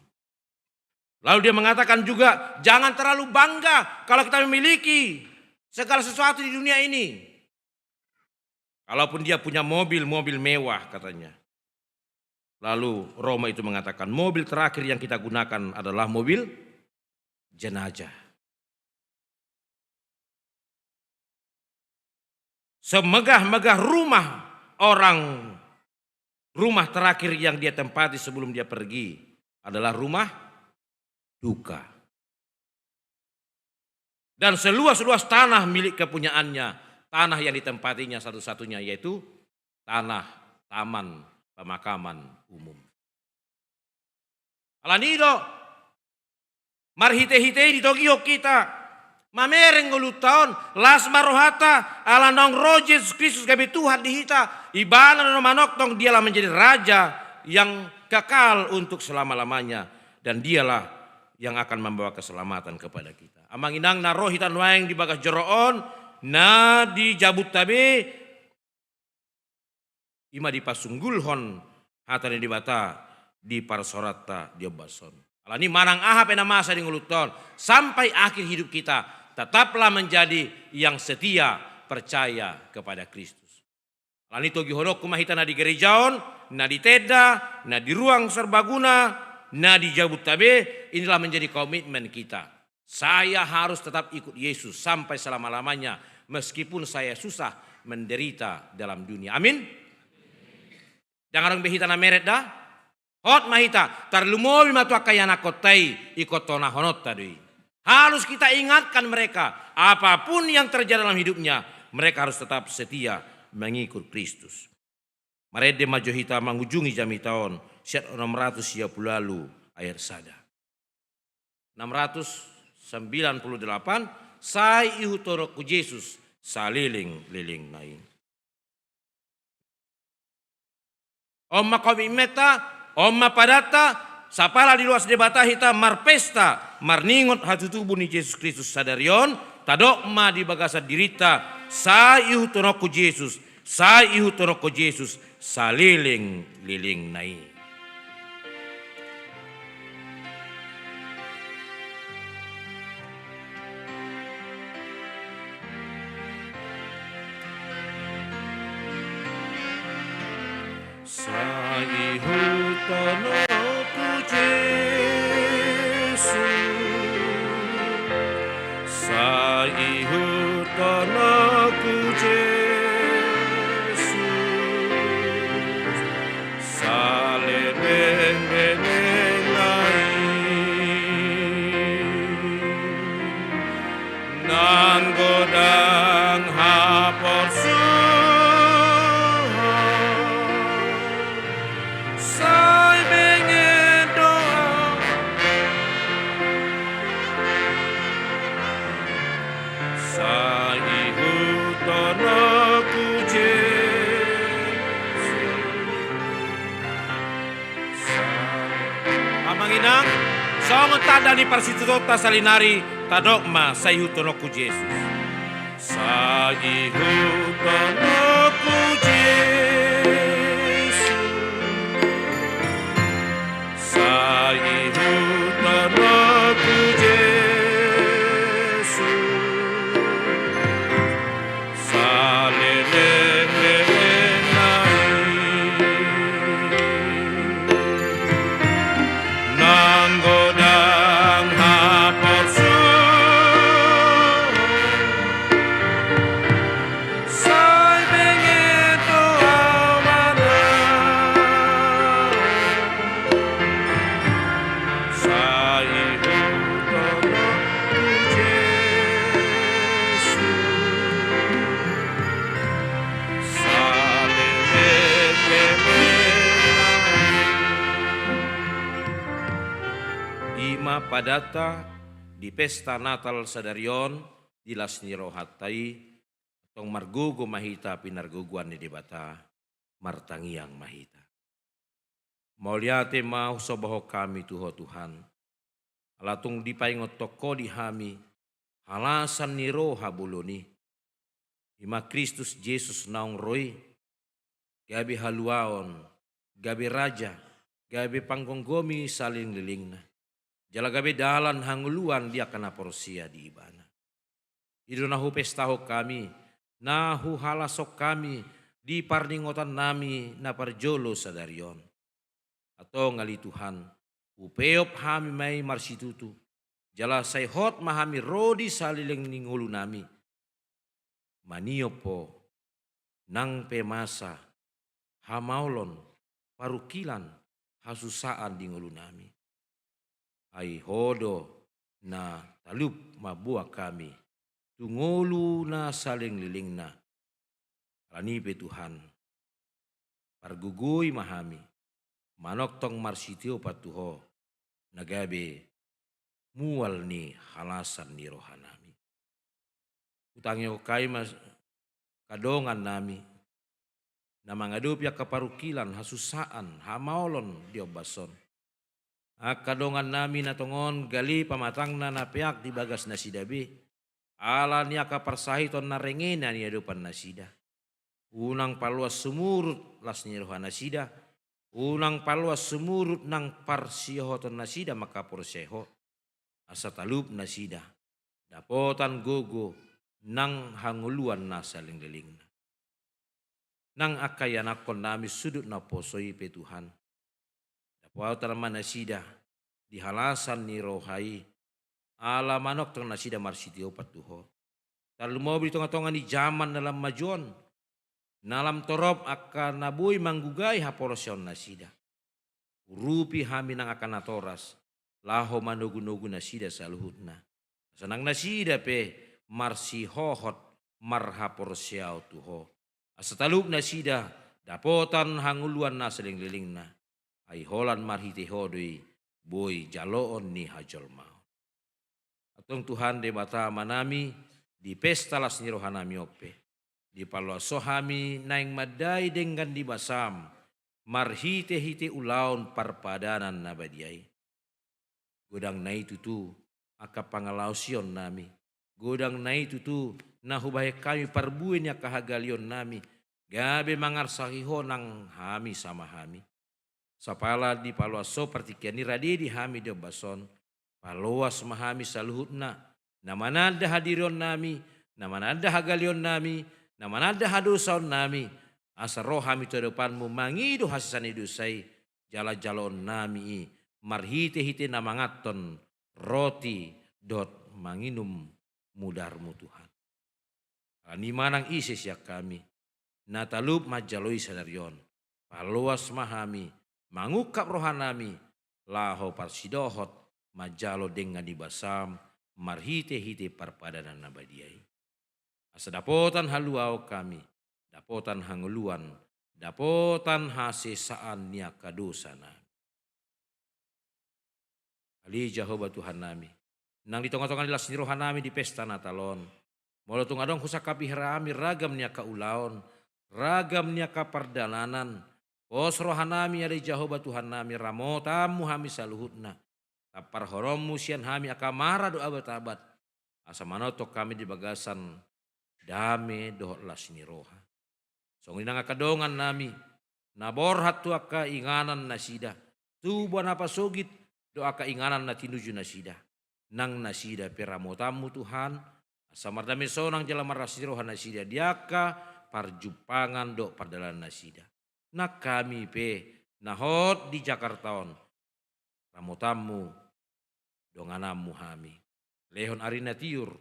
Lalu dia mengatakan juga, jangan terlalu bangga kalau kita memiliki segala sesuatu di dunia ini. Kalaupun dia punya mobil mewah katanya. Lalu Roma itu mengatakan, mobil terakhir yang kita gunakan adalah mobil jenazah. Semegah-megah rumah orang, rumah terakhir yang dia tempati sebelum dia pergi adalah rumah duka. Dan seluas-luas tanah milik kepunyaannya, tanah yang ditempatinya satu-satunya yaitu tanah taman pemakaman umum. Alanido, marhite-hite di Tokyo kita, mamereng ngulutaon, las marohata, ala nong rojes Kristus gabi Tuhan di hita, ibana no manoktong dialah menjadi raja yang kekal untuk selama-lamanya. Dan dialah yang akan membawa keselamatan kepada kita. Amang inang na rohitan waeng di bagas joroon, na di jabut tabe, ima di pasunggulhon, hatani di bata, di parsorata di obason. Alani manang ahap ena masa di nguluton, sampai akhir hidup kita, tetaplah menjadi yang setia percaya kepada Kristus. Alani togi hodok kumahita na di gerejaon, na di teda, na di ruang serbaguna, nah di jabut tabe, inilah menjadi komitmen kita. Saya harus tetap ikut Yesus sampai selama-lamanya. Meskipun saya susah menderita dalam dunia. Amin. Jangan orang behita na meret dah. Hot mahita. Tarlumobi matua kayana kotai ikotona honot tadi. Harus kita ingatkan mereka. Apapun yang terjadi dalam hidupnya. Mereka harus tetap setia mengikut Kristus. Marede majohita mengunjungi jami tahun. Syat 630 lalu ayat sada. 698 sai ihutorok ku Yesus saliling-liling naing. Oma kami meta, oma padata, sapala di luas debata hita marpesta, marningot hatutubu ni Yesus Kristus sadarion, tadokma di bagasa dirita, sa ihu tonoko Yesus, sa ihu tonoko Yesus, saliling-liling nai. Sa ihu tonoko Yesus, sa ihu tonoko Yesus, sa leleng-leleng nai, nan godang hapor sai bengen doa, sa ihu tonoko Yesus. Amanginang, songon tada ni parsitutota salinari tadokma sa ihu tonoko Yesus. Sa ihu tonoko Yesus. Sa ihu tonoko Yesus, sa leleng-leleng nai, nang godang hapor sai bengen doa mana. Sa ihu tonoko Yesus, sa leleng-leleng nai. Ima padata di pesta Natal sadarion di lasniro hatai tong margugo mahita pinarguguan ni debata martangiang mahita. Mauliate mau sobaho kami Tuho Tuhan. Alatung dipaingot toko di hami. Halasan ni roha buluni. Ima Kristus Yesus naung roi. Gabi haluaon. Gabi raja. Gabi panggonggomi saling lilingna. Jala gabi dalan hanguluan dia kana porosia di ibana. Ido nahu pestaho kami. Nahu halasok kami. Di parningotan nami na parjolo sadarion. Atau ngali Tuhan, upeop hami may marsitutu, jala sayhot mahami rodi salileng ningulu nami, maniopo, nang pemasa, hamaulon, parukilan, hasusaan dingulu nami. Ai hodo na talup mabuak kami, tungulu na saling liling na, ranipe Tuhan, pargugui mahami, manok tong marsitio patuho nagabe mual ni halasan ni rohanami. Utangyo kay mas kadongan nami na mangadupya kaparukilan hasusaan hamaolon diobason. Kadongan nami na tongon gali pamatang na napiak di bagas na sidabi. Ala niya kaparsahiton na rengena ni adupan na sida. Unang paluas sumurut las ni rohana sida. Unang paluas sumurut nang parsiyohoton na sida makaporseho. Asa talup na sida. Dapotan gogo nang hanguluan na saling-liling na. Nang akayan akon nami sudut na posoy pe Tuhan. Dapotan man na sida. Di halasan ni rohai. Ala manok tong na sida marsitio patuho. Talumobi tonga-tonga ni zaman dalam majon. Nalam torop akan nabuy manggugay haporosyon na sida. Urupi hami nang akan natoras. Laho manugu-nugu na sida sa luhut na. Sanang na sida pe marsihohot marhaporosyaw tuho. Asa talup na sida dapotan hanguluan na saling-liling na. Ay holan marhitihodoy boy jaloon ni hajolmao. Atong Tuhan de bata manami di pesta las ni rohanami ope. Di paluaso hami naing maday dengan di basam. marhite-hite ulaon parpadanan nabadiai. Godang na itu aka pangalausion nami. Godang na itu nahubahe kami parbuin ya kahagalion nami. Gabe mangarsahiho nang hami sama hami. Sapala di paluaso partikiani radidi hami de bason. Paluas mahami saluhutna. Namanada hadirion nami. Namanada hagalion nami. Namanada hadusaon nami. Asa roh hami to depanmu mangido hasisan idusai. Jala-jalon nami marhite-hite namangaton roti dot manginum mudarmu Tuhan. Ani manang isis ya kami. Natalup majaloi sadarion. Paluas mahami. Mangukap rohanami. Laho parsidohot. Majalo dengan dibasam. Marhite-hite parpadanan nabadiai. Asa dapotan haluau kami. Dapotan hanguluan. Dapotan hasesaan niya kadosana. Ali Jehovah Tuhan nami. Nang di tengah-tengah dilas rohan nami di pesta Natalon. Molo tungadong kusakapi harami ragam niya kaulaon. Ragam niya kapardalanan. Pos rohan nami ali Jehovah Tuhan nami. Ramotamu hami saluhutna. Tapar horomu sian hami akamara doa batabat. Asa manotok kami di bagasan. Dame doh las roha. Song inang akadongan nami. Naborhat tu aka inganan nasida. Tubuan apa sogit. Doa keinganan na tinuju nasida. Nang nasida peramotamu Tuhan. Samardami sonang jalan marasirohan nasida. Diaka parjupangan do pardalan nasida. Nak kami pe nahot di Jakartaon. Ramotamu donganamu hami. Lehon arina tiur.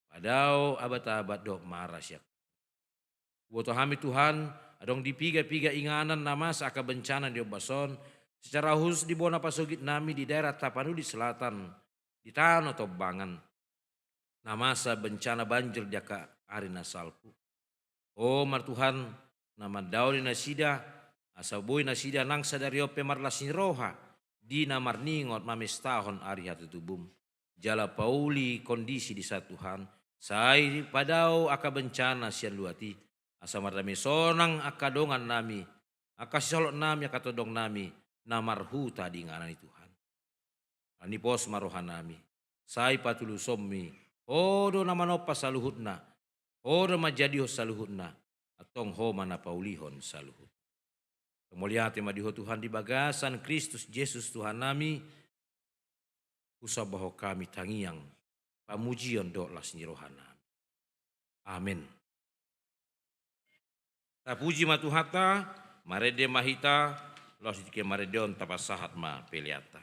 Padao abat-abat do marasyak. Woto hami Tuhan. Adong dipiga-piga inganan namas aka bencana di obason. Secara khusus di Bona Pasogit nami di daerah Tapanuli Selatan, di Tano Tobangan. Namasa bencana banjir jaka arina salpu. Oh mar Tuhan, nama dauli nasida, asaboy nasida nang sadario pemarlasin roha, di namar ningot mamestahon ari hatu tubum. Jala pauli kondisi di saat Tuhan, sai padao aka bencana sian luati, asa mardami sonang aka dongan nami, aka sisolok nami aka todong nami, namarhuta di nganan Tuhan. Ani pos marohan nami. Sai patulu sommi. Odo namanopa saluhutna. Odo majadiho saluhutna. Atong ho manapaulihon saluhut. Kemuliaan madiho Tuhan di bagasan Kristus Yesus Tuhan nami. Usabaho kami tangiang. Pamujion do las nirohan nami. Amin. Tapuji matuhata. Marede mahita. Los di kemaredon tapasahat ma peliata.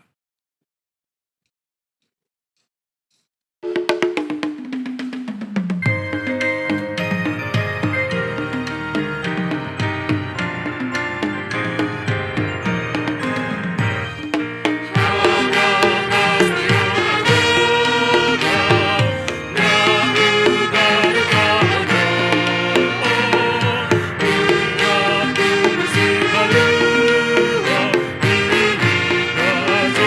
Raja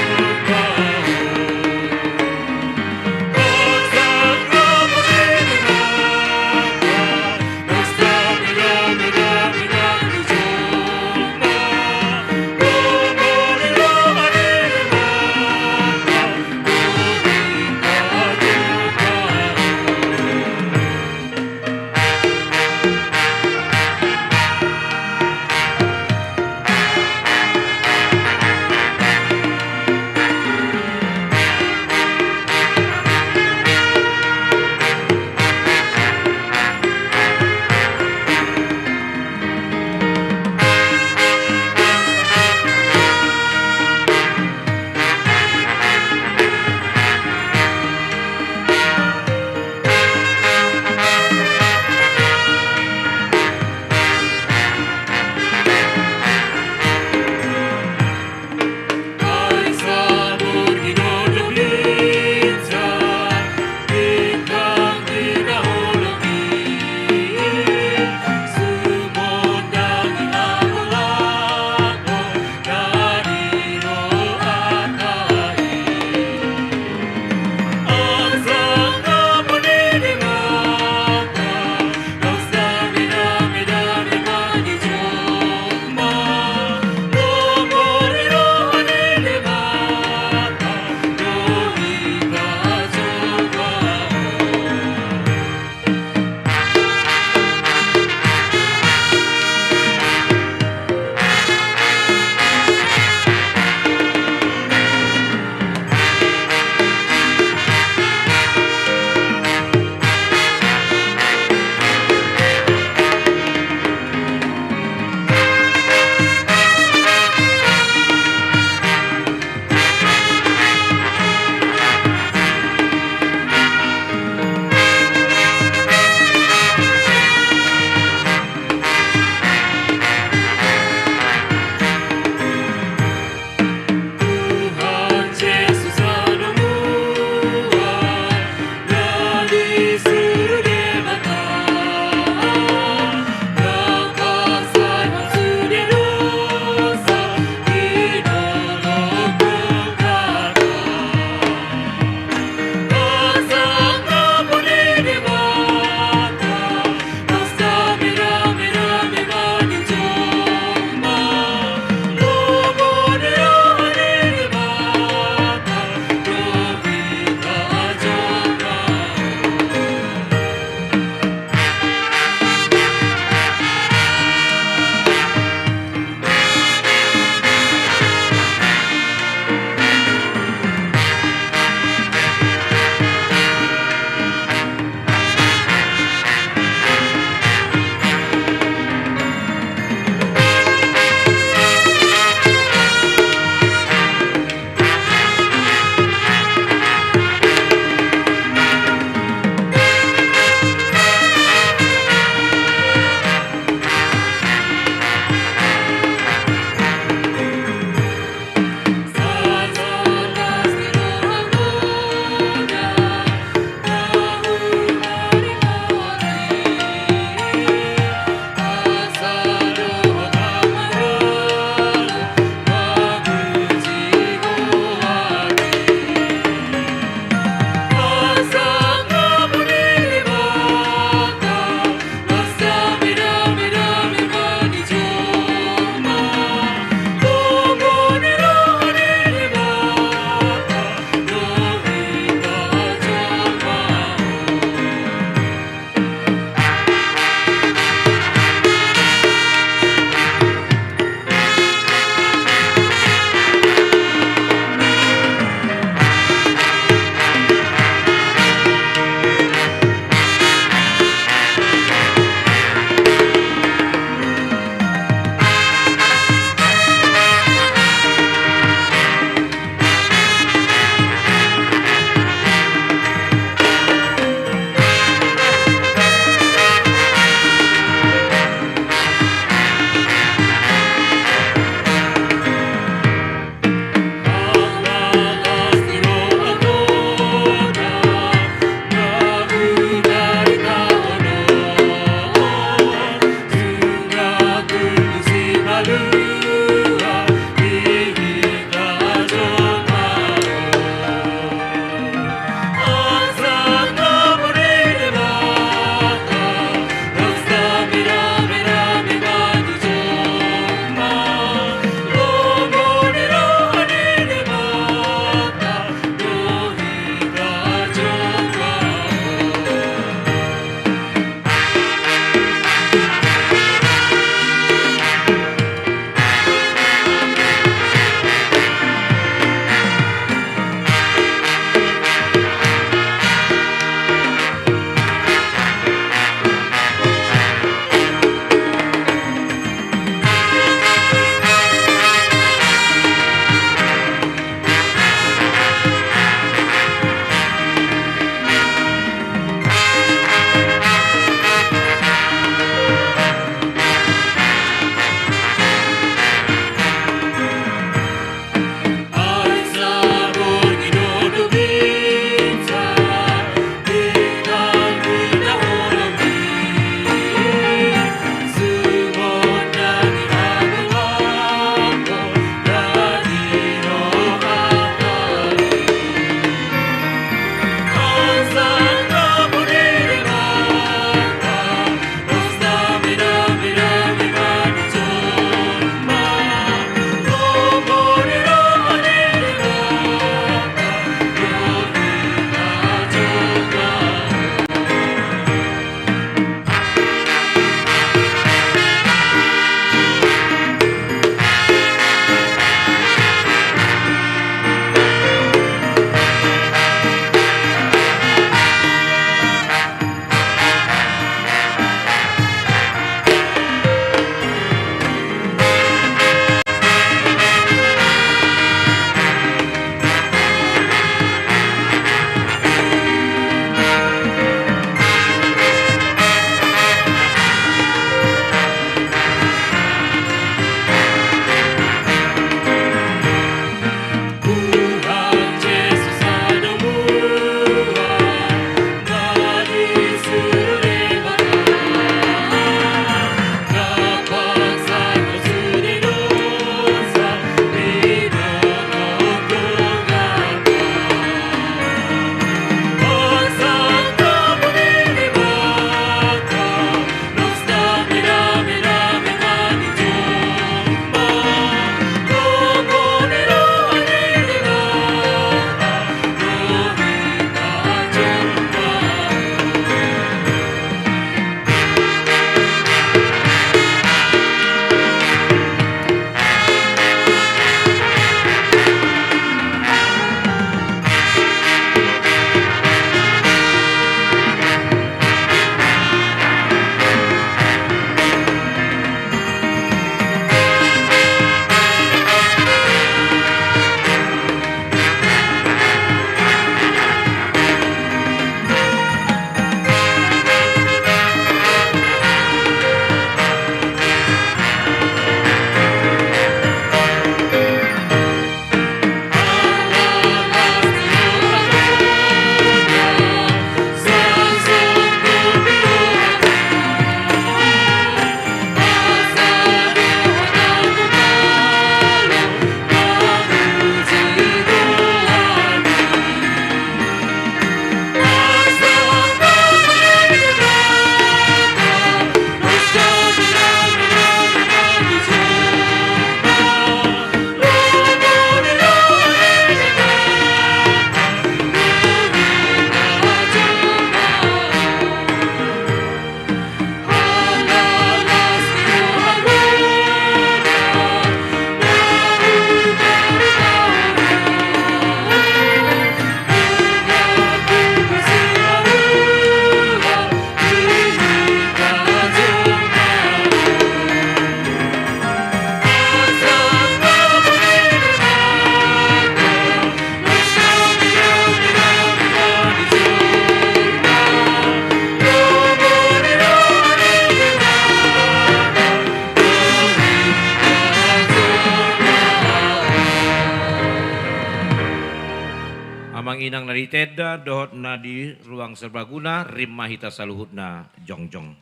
Amang inang nari teda dohot na di ruang serbaguna rim mahita saluhutna jongjong.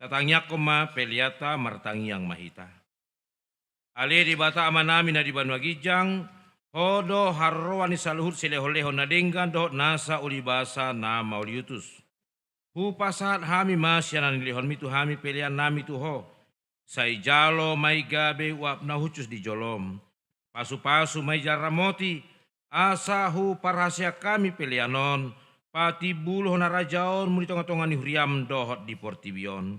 Tatangyak koma peliata martangiang mahita. Ale di bata amanami na di Banua Gijang hodo harroani saluhut sileho-leho na denggan dohot nasa ulibasa na mauliutus. Hupasahat hami masya na nilihon mitu hami pelian nami tuho. Sai jalo mai gabe uap na hucus di jolom. Pasu-pasu mai jaramoti, asahu parhasia kami pelianon, pati buluh na rajaon muni tonga-tonga ni huriam dohot di Portibion.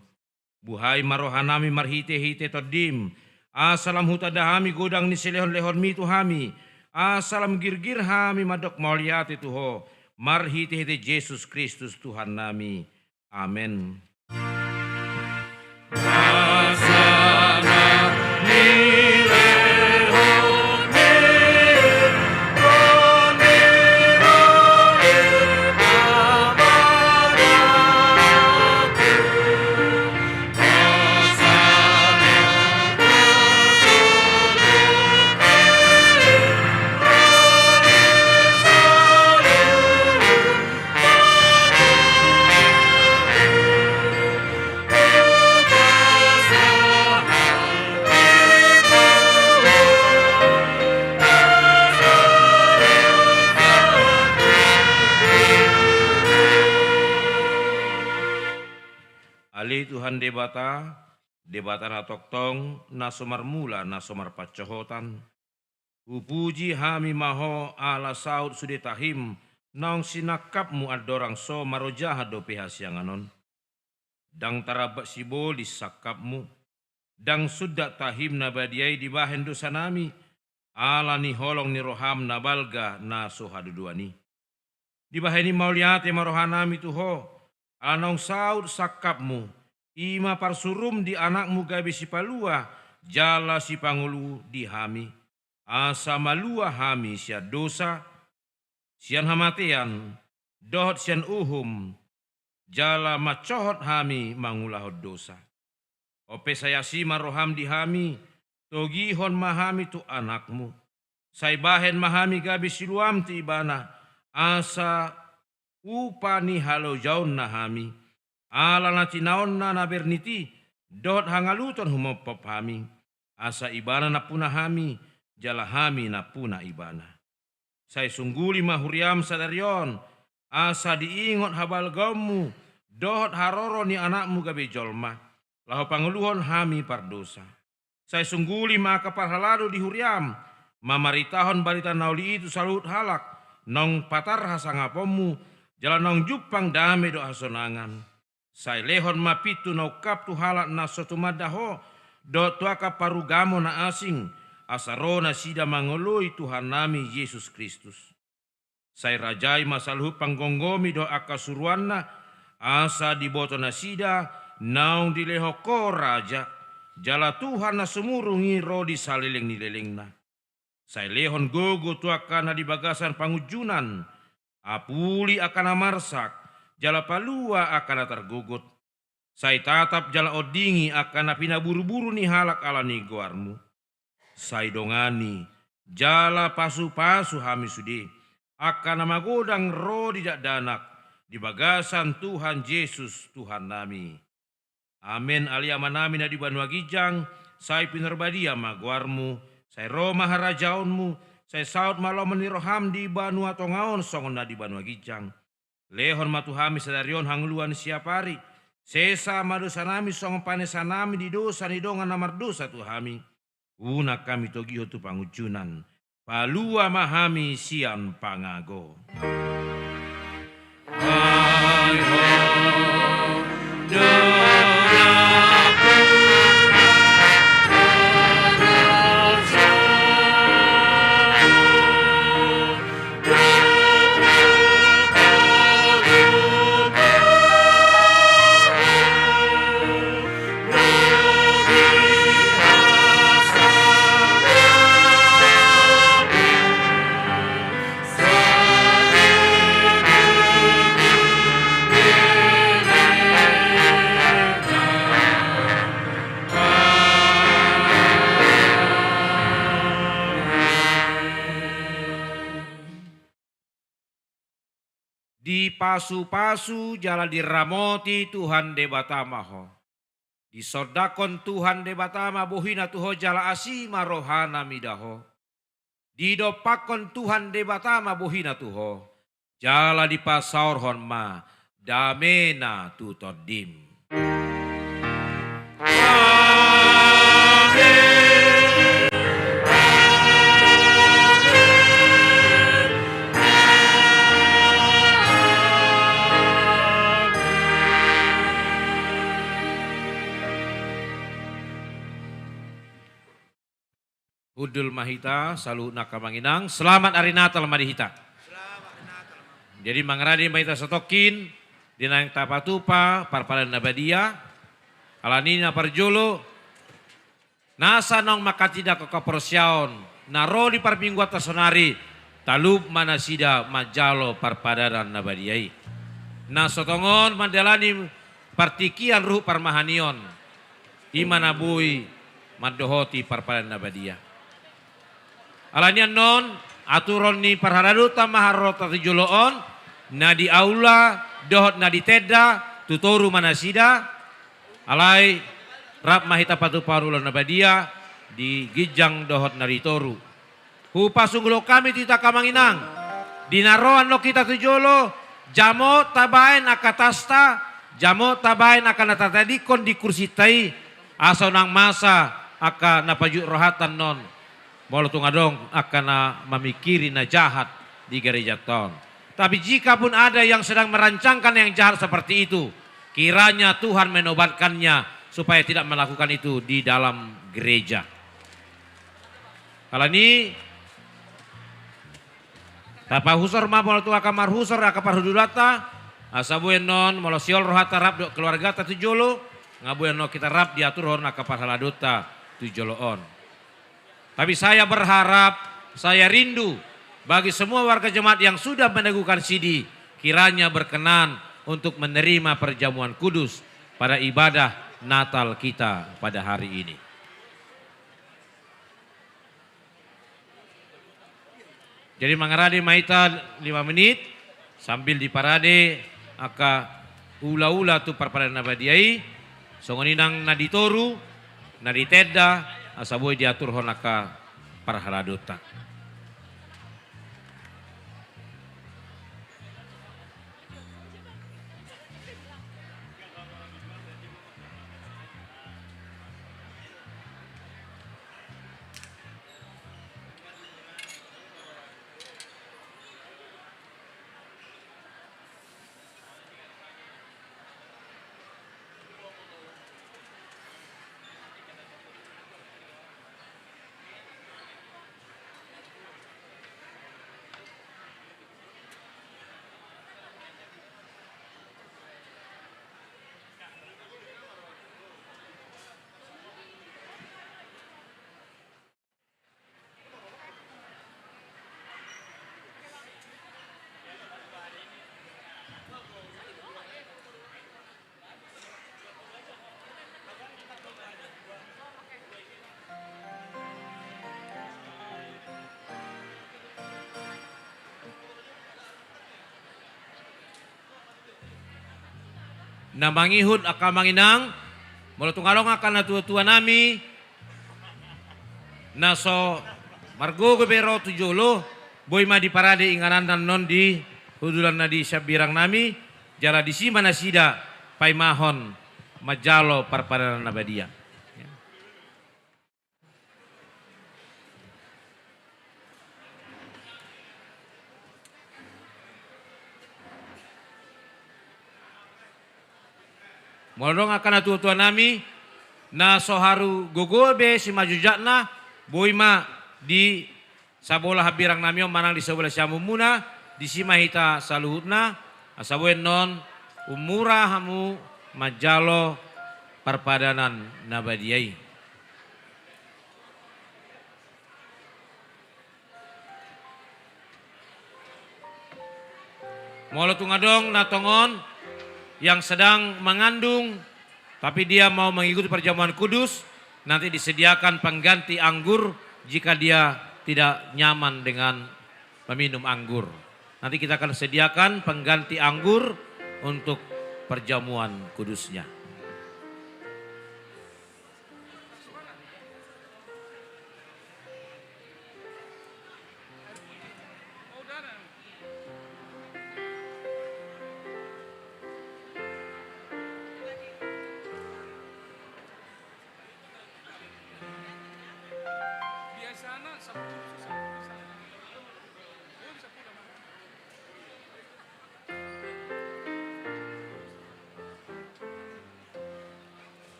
Buhai marohanami marhite-hite todim, asalam hutada hami godang ni selehon-lehon mitu hami, asalam girgir hami madok mauliati tuho, marhite-hite Yesus Kristus Tuhan nami. Amen. Ali Tuhan debata na toktong, na somar mula, na somar pacohotan. Upuji hami maho ala saud sudetahim, naong sinakapmu adorang so marojaha do pihasyanganon. Dang tarabak sibol disakapmu, dang sudak tahim na badiai di bahen dosa nami, ala ni holong ni roham na balga na sohaduduani. Di baheni mauliate marohanami tuho, anong saud sakapmu, ima parsurum di anakmu gabe si palua, jala si pangulu di hami, asa malua hami sia dosa, sian hamatean, dohot sian uhum, jala macohot hami mangulahot dosa. Ope saya si maroham di hami, togihon mahami tu anakmu, say bahen mahami gabe si luam ti ibana, asa upani halo jaun na hami, ala na tinaon na berniti, dot hangaluton humopop hami, asa ibana na puna hami, jala hami na puna ibana. Say sungguli mahuriam sadarion, asa diingot habal gaummu, dot haroro ni anakmu gabe jolma, lahu panguluhon hami pardosa. Say sungguli maka parhalado di huriam, mamaritahon balita nauli itu salut halak, nong patar hasangapomu, jalan nong jupang dame do asonangan. Say lehon mapitu naukap tu halak na sotumadaho, do tuaka parugamo na asing, asarona sida mangoloi Tuhan nami Yesus Kristus. Say rajai masaluh panggonggomi do akasuruanna, asa diboto na sida, naung dileho ko raja, jala Tuhan na sumurungi rodi saliling nilelengna. Say lehon gogo tuaka na dibagasan pangujunan, apuli akan amarsak, jala palua akan tergugut. Say tatap jala odingi akan apina buru-buru ni halak ala ni goarmu. Say dongani, jala pasu-pasu hami sudi, akan magodang roh tidak danak, di bagasan Tuhan Yesus Tuhan nami. Amin aliaman nami na di Banua Gijang, say pinerbadia magoarmu, say roh maharajaonmu, say saud malau meniroham di Banua Tongaon songon na di Banua Gijang. Lehon matuhami sadarion hangluan siapari, sesa madosa nami songon panesa nami di dosa ni dongan namar dosa tuhami. Una kami togiho tu pangujunan, palua mahami sian pangago. Di pasu-pasu jala diramoti Tuhan debatamaho. Di sodakon Tuhan debatama bohina tuho jala asima rohana midaho. Di dopakon Tuhan debatama bohina tuho. Jala di pasaur honma damena tutodim. Udul Mahita, salu nakamanginang, selamat hari Natal Madihita. Jadi mangradi Mahita Sotokin, dinang tapatupa, parpalan nabadia, alanina parjolo, nasa nong makatida kakaporsiaon, naro di parminggu atas sonari, talub manasida majalo parpadaran nabadiai. Nasotongon mandalani partikian ruh parmahanion, imanabui madohoti parpalan nabadia. Alanian non aturon ni parharaduta maharota tujoloon na di aula dohot na di tedda tutoru manasida alai rap mahita patu parulan nabadia di gijang dohot na di toru. Hupasunggulo kami tita kamanginang dinaroan lo kita tujolo jamo tabain akatasta jamo tabain akan natatadikon di kursi tai aso nang masa aka napajuk rohatan non. Molo tungadong akan memikiri na jahat di gereja ton. Tapi jika pun ada yang sedang merancangkan yang jahat seperti itu, kiranya Tuhan menobatkannya supaya tidak melakukan itu di dalam gereja. Kalau ini tapa husor ma molo tu akamar husor akapar hudulata asabuen non molo siol rohata rap do keluarga ta tujolo ngabuen no kita rap diatur hon akapar haladota tujoloon. Tapi saya berharap, saya rindu bagi semua warga jemaat yang sudah meneguhkan sidi, kiranya berkenan untuk menerima perjamuan kudus pada ibadah Natal kita pada hari ini. Jadi mangarade maita 5 menit sambil diparade aka ula-ula tu parpadan nabadiai songoninang naditoru naditedda asaboy diatur honaka parhaladota. Na mangihud aka manginang molo tungalong akan natua-tua nami naso margo gobero tujolo boy ma di parade inganan non di hudulan na di sabirang nami jala di si manasida paimahon majalo parpadanan nabadia. Molong akan tua-tua nami na soharu gogobe si majujakna boy ma di sabola habirang nami manang di sebelah siamu muna di si mahita saluhutna asawen non umura hamu majalo parpadanan nabadiai. Molo tungadong natongon yang sedang mengandung tapi dia mau mengikuti perjamuan kudus, nanti disediakan pengganti anggur jika dia tidak nyaman dengan meminum anggur. Nanti kita akan sediakan pengganti anggur untuk perjamuan kudusnya.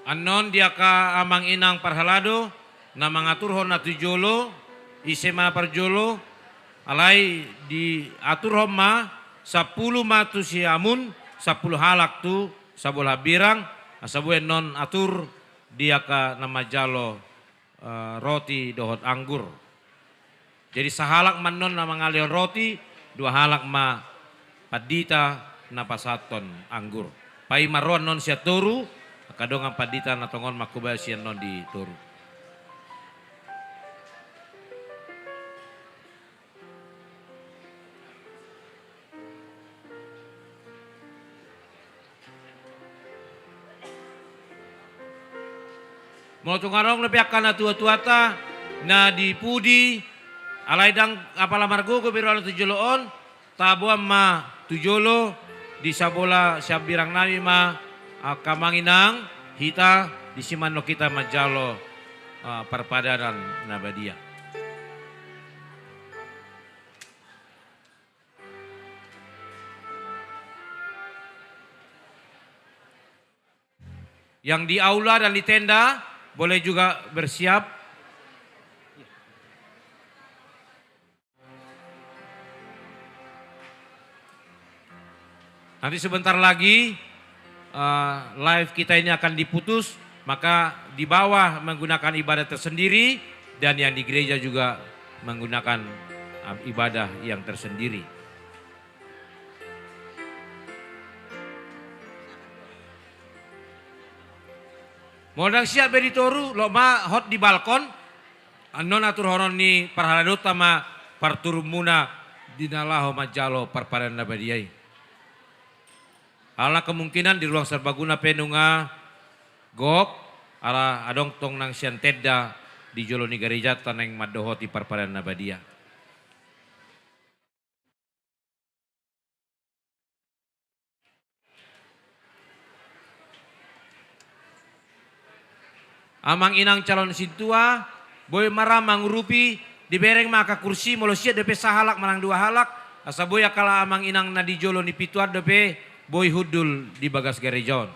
Anon dia ka amang inang parhalado na mangatur hon na tujolo ise ma parjolo alai di atur hon ma 10 matu siamun 10 halak tu sabola birang asabuen non atur dia ka nama jalo roti dohot anggur. Jadi sahalak manon na mangalion roti 2 halak ma padita na pasaton anggur. Pai maron non sia toru kadong ang padita na tongon makubay siya non di turu. Mau tungarong lebih akan na tua-tuata na di pudi alay dang apala margo ko biro tujoloon tabuan ma tujolo di sabola siap birang nami ma kamanginang hita di simano kita majalo perpadanan nabadia. Yang di aula dan di tenda boleh juga bersiap. Nanti sebentar lagi live kita ini akan diputus, maka di bawah menggunakan ibadah tersendiri dan yang di gereja juga menggunakan ibadah yang tersendiri. Modang siap beri toru, lo ma hot di balkon, anon atur horon ni parhalado tama parturumuna dinalaho majalo parpadan nabadiai. Ala kemungkinan di ruang serbaguna penunga gok ala adong tong nang sian tedda di jolo ni gereja taneng madohoti parpadan nabadia. Amang inang calon sintua boy maramang rupi dibereng maka kursi molo sia depe sahalak manang 2 halak asa boy akala amang inang na di jolo ni pituar depe boy hudul di bagas gerejon.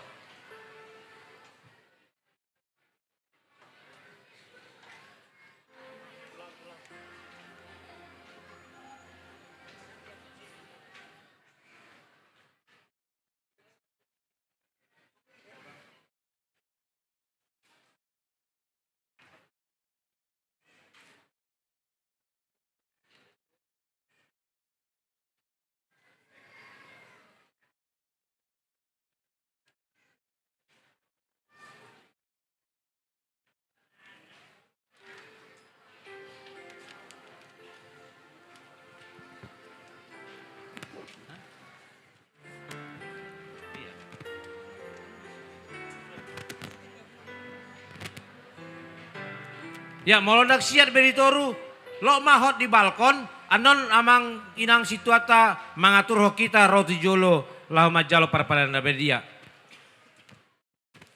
Ya molodak siat beritoru lo mahot di balkon anon amang inang situata mangatur ho kita roti jolo lau majalo parpadan nabedia.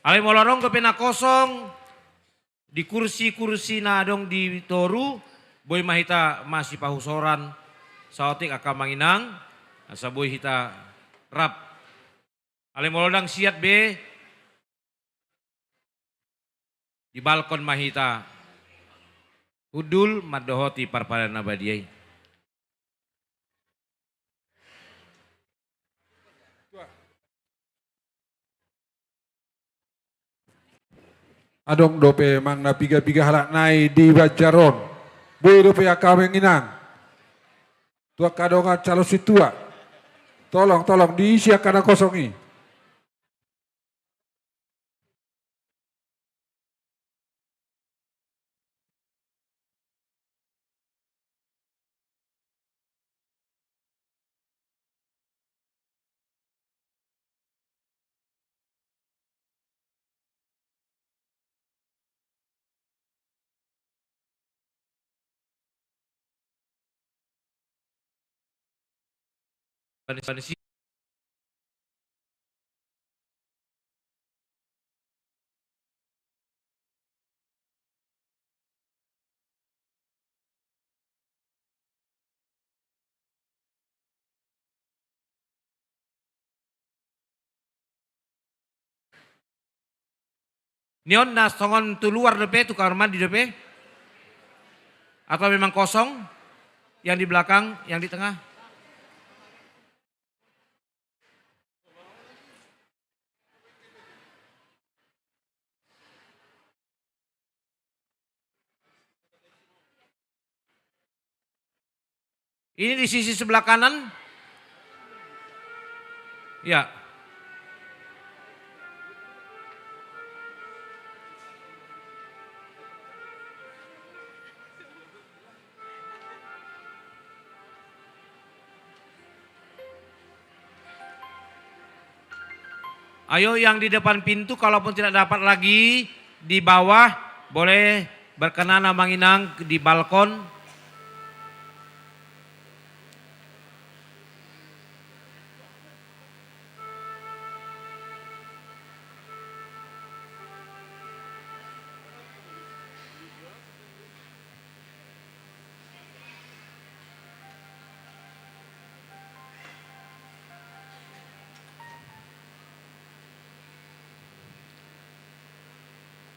Ale molorong ke pena kosong di kursi-kursi nadong di toru boy mahita masih pahusoran saotik akamang inang asa boy hita rap. Ale molodang siat be di balkon mahita udul madohoti parpadan nabadiai. Adong dope mang na piga-piga halak nai di Bajaron. Boy dope akameng inang. Tua kadonga calo situa. Tolong diisi akana kosongi. Nion na songon tu luar depe, tu kamar mandi depe? Atau memang kosong? Yang di belakang, yang di tengah? Ini di sisi sebelah kanan? Ya. Ayo yang di depan pintu kalaupun tidak dapat lagi di bawah boleh berkenan manginang di balkon.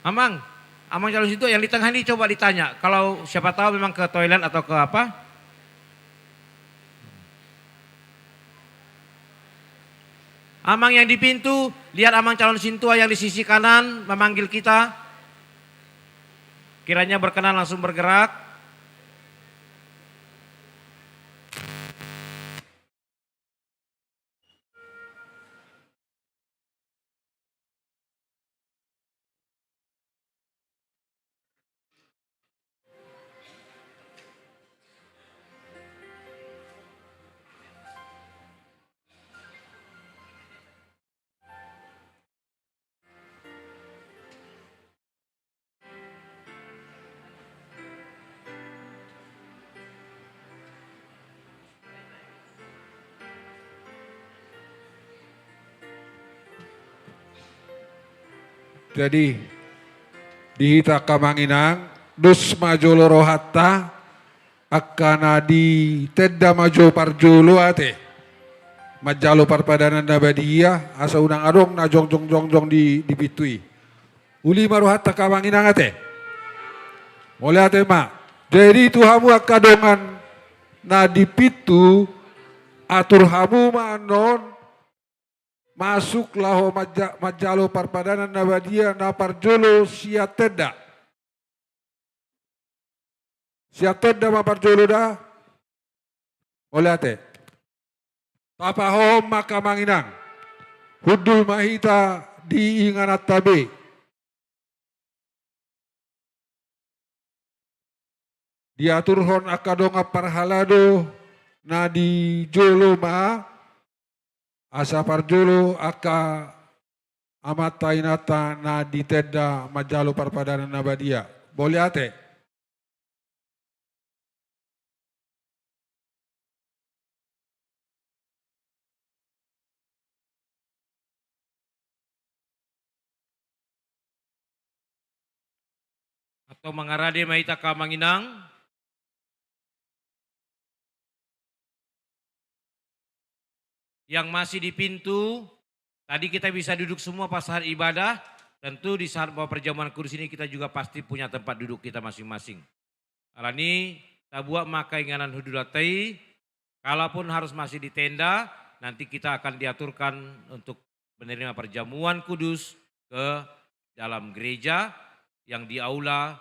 Amang calon situ yang di tengah ini coba ditanya. Kalau siapa tahu memang ke toilet atau ke apa. Amang yang di pintu, lihat amang calon sintua yang di sisi kanan memanggil kita. Kiranya berkenan langsung bergerak. Jadi dihita kamanginang dus majolo rohatta akana di tedda majo parjolo ate majalo parpadanan nabadia asa unang adong na jong di pitui uli marohatta kamanginang ate oleh ate ma jadi itu hamu akadongan na di pitu atur hamu manon masuklah majalo parpadanan nabadia na parjolo siateda. Siateda ma parjolo da. Oleh ate. Papahom makamanginang. Hudul mahita diinganat tabe. Diaturhon akadonga parhalado na di jolo ma asa parjolo aka amatainata na diteda majalo parpadanan nabadia. Boleh ate? Atau mengarade mahita kamanginang. Yang masih di pintu, tadi kita bisa duduk semua pas saat ibadah, tentu di saat bawa perjamuan kudus ini kita juga pasti punya tempat duduk kita masing-masing. Alani, tabuak maka inganan hudulatai, kalaupun harus masih di tenda, nanti kita akan diaturkan untuk menerima perjamuan kudus ke dalam gereja, yang di aula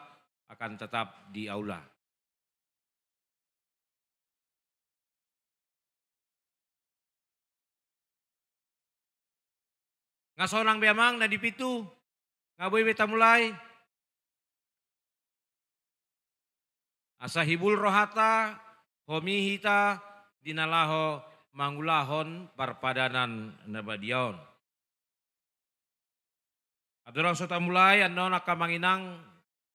akan tetap di aula. Ngasonang biamang na di pitu. Ngaboy beta mulai. Asa hibul rohata, homihita, dinalaho mangulahon parpadanan nabadion. Adorang sota mulai anon akamanginang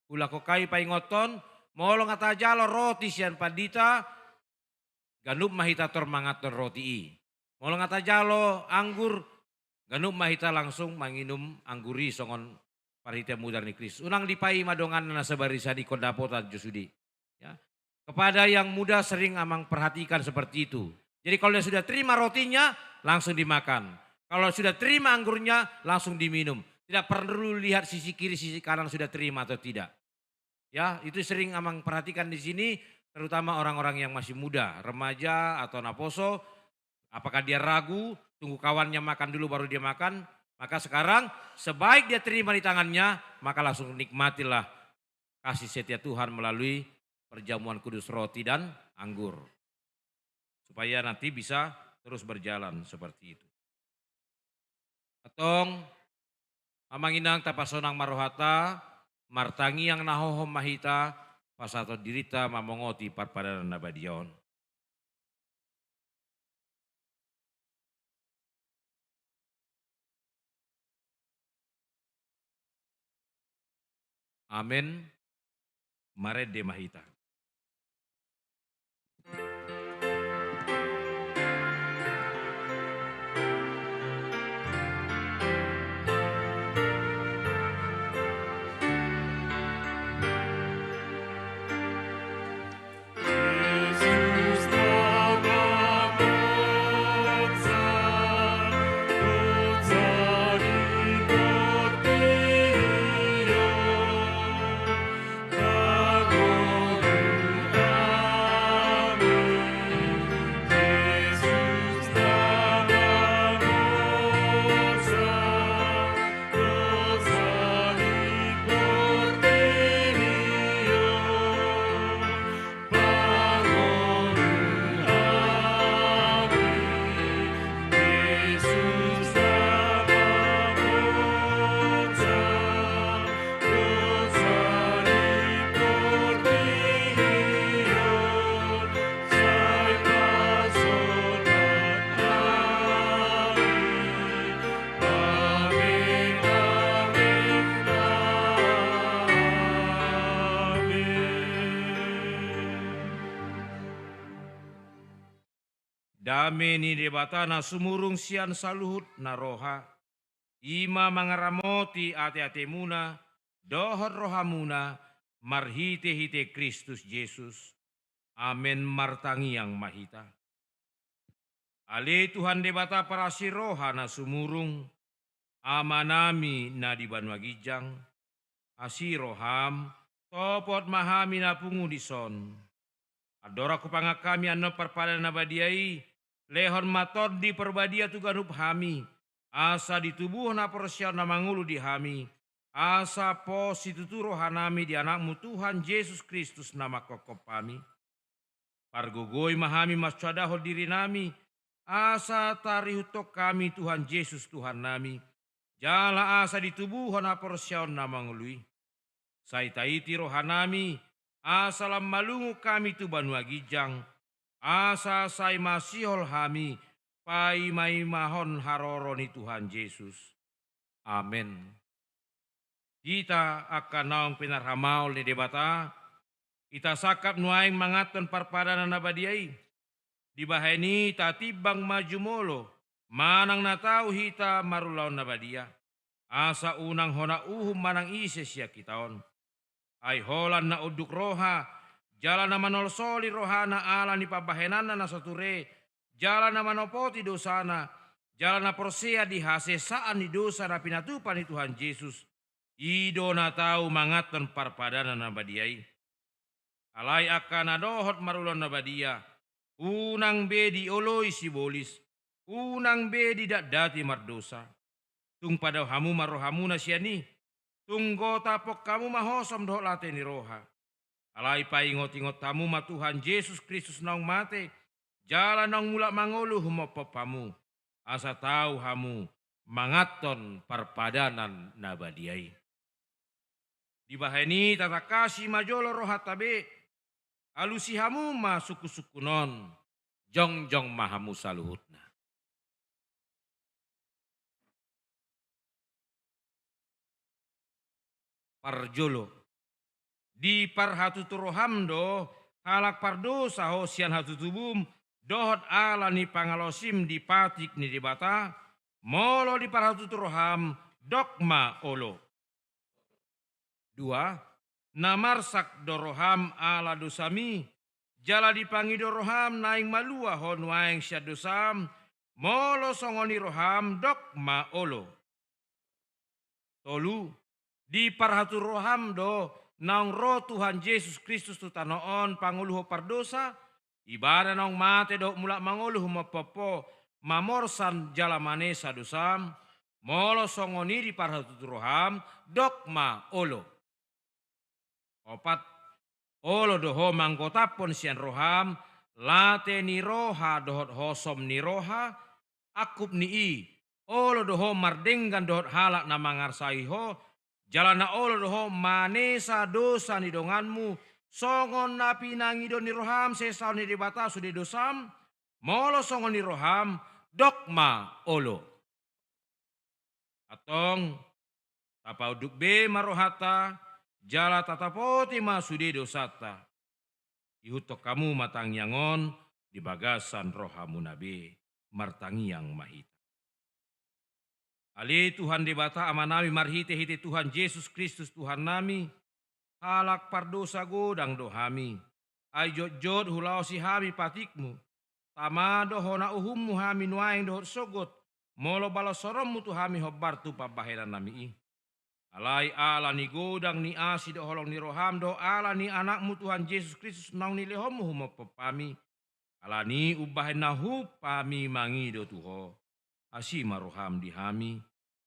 ulakokai paingoton, molong atajalo roti sian padita, ganup mahita tor mangaton roti i. Molo ngata jalo anggur, ganup mahita langsung manginum angguri songon parhita muda ni Kristus. Unang dipai madongan na sabarisa di kondapotan Josudi. Ya. Kepada yang muda sering amang perhatikan seperti itu. Jadi kalau dia sudah terima rotinya, langsung dimakan. Kalau sudah terima anggurnya, langsung diminum. Tidak perlu lihat sisi kiri, sisi kanan sudah terima atau tidak. Ya, itu sering amang perhatikan di sini, terutama orang-orang yang masih muda, remaja atau naposo. Apakah dia ragu, tunggu kawannya makan dulu baru dia makan. Maka sekarang sebaik dia terima di tangannya, maka langsung nikmatilah kasih setia Tuhan melalui perjamuan kudus roti dan anggur. Supaya nanti bisa terus berjalan seperti itu. Atong amanginang tapasonang marohata, martangi yang nahohom mahita, pasato dirita mamongoti parpadanan nabadion. Amin. Mare de mahita. Yesus nama dosa dipertiyo, Yesus nama dosa Dame ni debatana sumurung sian saluhut naroha. Ima mangaramoti ate-ate muna, dohor rohamuna, marhite-hite Kristus Yesus. Amen martangi yang mahita. Ale Tuhan debata para siroha na sumurung, amanami na di Banwagijang, asiroham, topot mahami na pungudison. Adora kupanga kami ano parpada na badiai, lehon maton di perbadia tu ganup hami, asa di tubuh na porsian na mangulu di hami, asa po situturo hanami di anakmu Tuhan Yesus Kristus nama kokop kami. Pargogoy mahami mas cadahol diri nami, asa tarihutok kami Tuhan Yesus Tuhan nami, jala asa di tubuh na porsian na mangului. Saitaiti rohanami, asalam malungu kami tu Banwagijang, asa say masihol hami, pai mai mahon haroroni Tuhan Yesus. Amin. Kita akan naong pinarhamaw ni debata, kita sakap nuaing mangaton parpadanan nabadiay. Di bahani tatibang majumolo, manang natau hita marulaw nabadia. Asa unang hona uhum manang ise siya kitaon. Ay holan na uduk roha, jala na manolsoli rohana ala ni pabahenana na sature, jala na manopoti dosana, jala na persea di hasesaan ni dosa na pinatupan ni Tuhan Yesus, ido na tau mangaton parpadanan na badiay. Alay akan nadohot marulon na badia, unang bedi oloy sibolis, unang bedi dati mardosa, tung padaw hamu marohamu na siya ni, tunggo tapok kamu mahosom doh late ni roha. Alay pa ingot-ingot tamu ma Tuhan Yesus Kristus naong mate. Jalan naong mula mangulu humopopamu. Asa tahu hamu mangaton parpadanan nabadiay. Di bahani tatakasi majolo roha tabe. Alusi hamu ma suku-sukunon. Jong-jong mahamu saluhutna. Parjolo di parhatu turohamdo halak pardosa hosian hatu tubum dohot ala ni pangalosim di patik ni debata, molo di paratutu roham dogma olo. 2. Namarsak doroham ala dosami, jala dipangi doroham naing malua hon waeng sya dosam, molo songoni roham dogma olo. 3. Di parhatu roham do naung roh Tuhan Yesus Kristus tu tanoon panguluh pardosa, ibadah naung mate do mulak manguluh mapopo mamorsan jala manesa dosam, molo songoni di parhatu roham dogma olo. 4. Olo doho manggotapon sian roham, late ni roha dohot hosom ni roha, akup ni i, olo doho mardenggan dohot halak na mangarsai ho, jalana olo doho manesa dosa ni donganmu, songon na pinangido ni roham sesau ni debata sude dosam, molo songon ni roham dogma olo. Atong tapau dukbe marohata, jala tatapoti masude dosata. Ihutok kamu matang yangon di bagasan rohamu nabe martangiang mahita. Ali Tuhan debata amanami marhite hite Tuhan Yesus Kristus Tuhan nami, halak pardosa godang dohami, ay jod hulau si hami patikmu, tamado hona uhummu hami nuaing dohot sogot, molo balasorommu tu hami hobar tu pabaheran nami i. Alai ala ni godang ni asi do holong ni roham do ala ni anakmu Tuhan Yesus Kristus naung ni lehomu humo pepami. Ala ni ubahin na hupami mangido tuho. Asima roham di hami,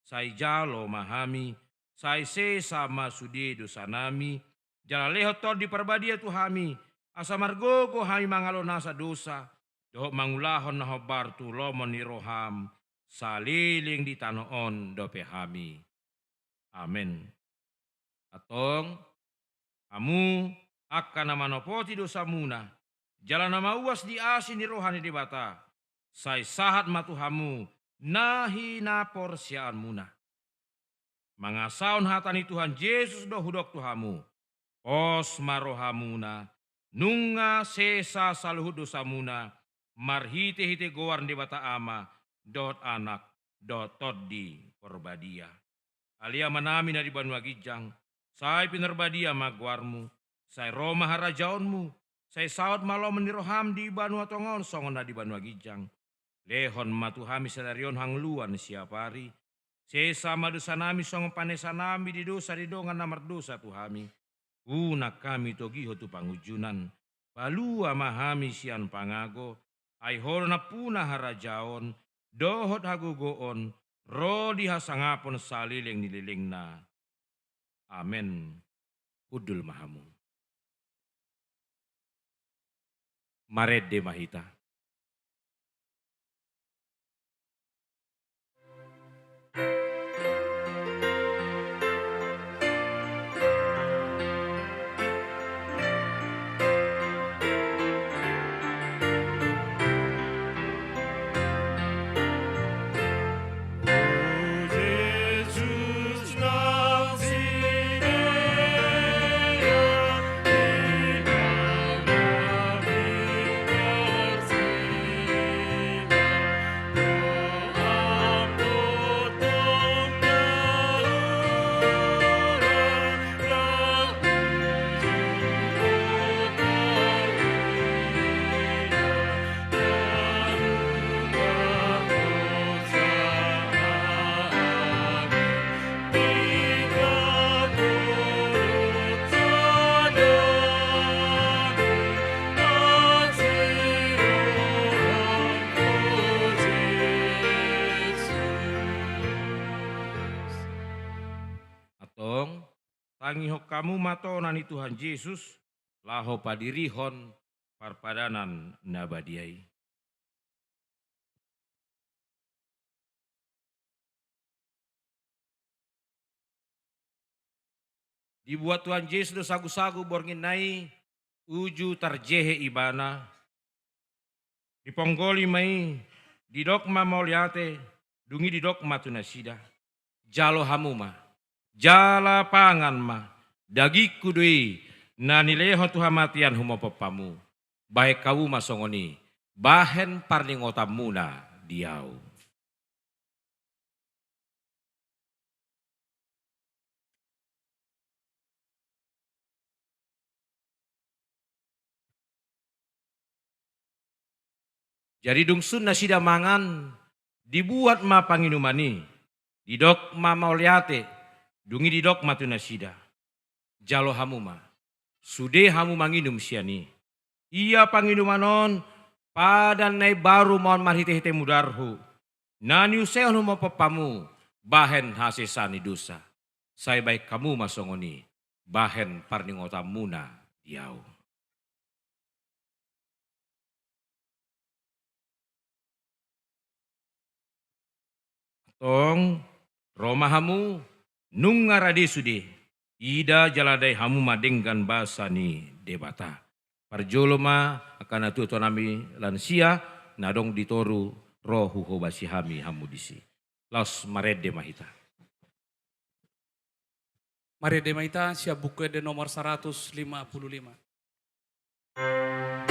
sai jalo mahami, sai sesa masude dosa nami, jala leho tor di perbadia tu hami, asa margogo hami mangalo nasa dosa, dohok mangulahon na hobar tu lomon ni roham, saliling di tanoon dope hami. Amin. Atong kamu akan namanopoti dosa muna, jalan nama uas di asi ni rohani debata, sai sahat matuhamu, nahi na porsiaan muna. Mangasaun hatani Tuhan Yesus do hudok tuhamu, pos marohamuna, nunga sesa saluhut dosa muna, marhite-hite goar debata ama, dot anak, dot toddi porbadia. Alia manami na di Banua Gijang, sai pinerbadia magwarmu, sai Roma harajaonmu, sai saud malo meniroham di Banua Tongon songon na di Banua Gijang. Lehon matuhami sadarion hangluan siapari, sesa madosa nami songon panesa nami di dosa di dongan namar dosa tuhami. Unak kami togiho tu pangujunan, balua mahami sian pangago, ai horna puna harajaon, dohot hagugoon, rodi hasangapon saliling nililing na. Amen. Udul mahamu. Maredde mahita. Tangihok kamu matonan ni Tuhan Yesus, laho padirihon parpadanan nabadiai. Dibuat Tuhan Yesus do sagu-sagu borngin nai, uju tarjehe ibana, diponggoli mai, didokma mauliate, dungi didokma tunasida, jalo hamuma. Jala pangan ma, dagiku dui, na nileho Tuhan matian humo pepamu. Baik kau masongoni, bahen parningotamuna diau. Jadi dungsun nasi damangan dibuat ma panginumani, didok ma mauliate, dungi didok matu nasida. Jalo hamu ma, sude hamu manginum siani. Ia panginumanon padan nai baru mon marhite-hite mudarhu. Nani useon mo papamu, bahen hasesani dosa. Saya baik kamu masongoni, bahen parningotamuna diau. Tong Roma hamu nungarade sude ida jaladai hamu madenggan basa ni debata. Parjolo ma akan atu nami lansia nadong ditoru rohu hobasi hami hamu disi. Los marede mahita. Mari Demaita siap buku de nomor 155. Thank you.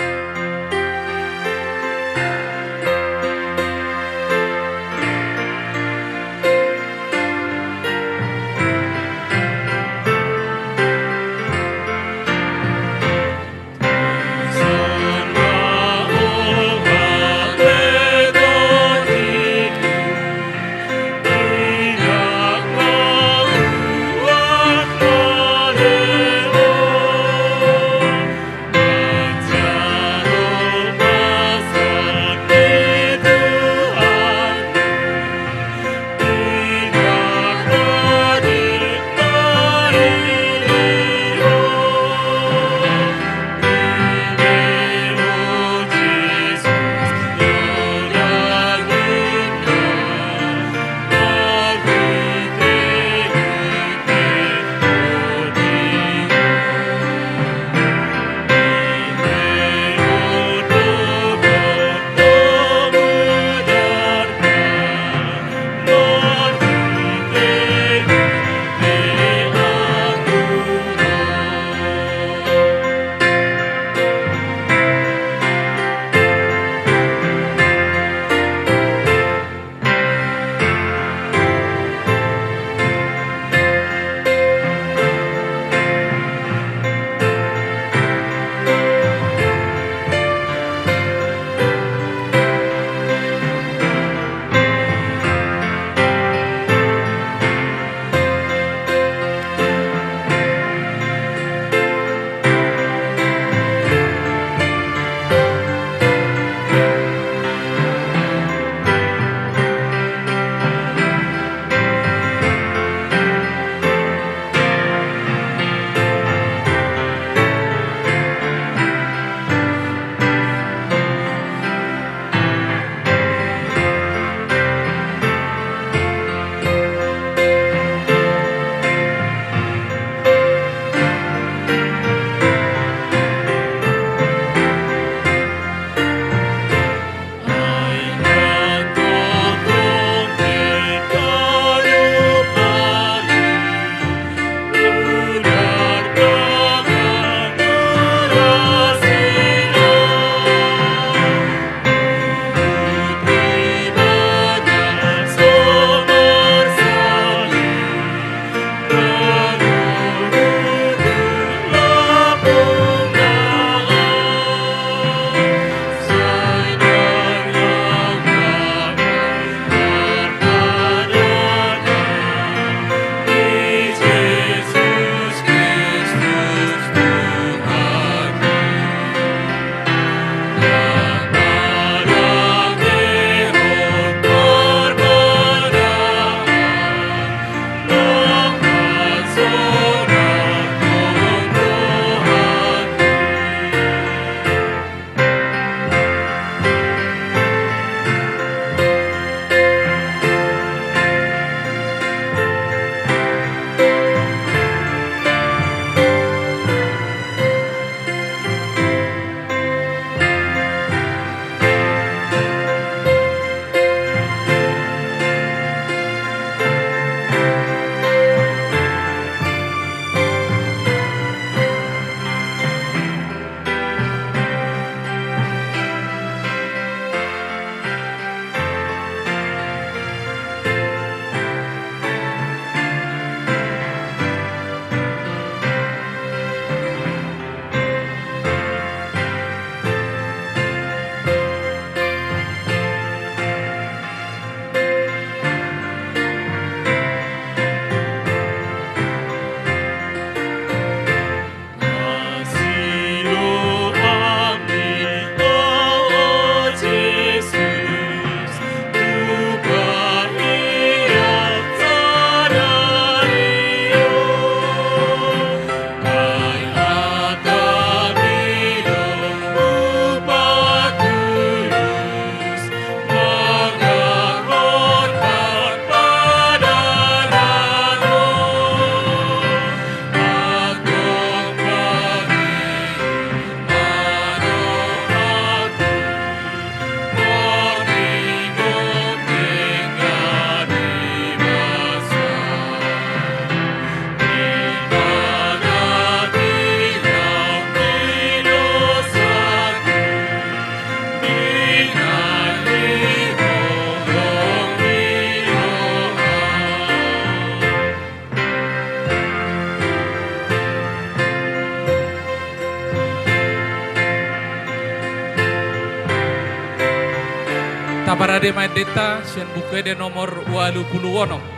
Naparade Maedeta sian buku de nomor 28.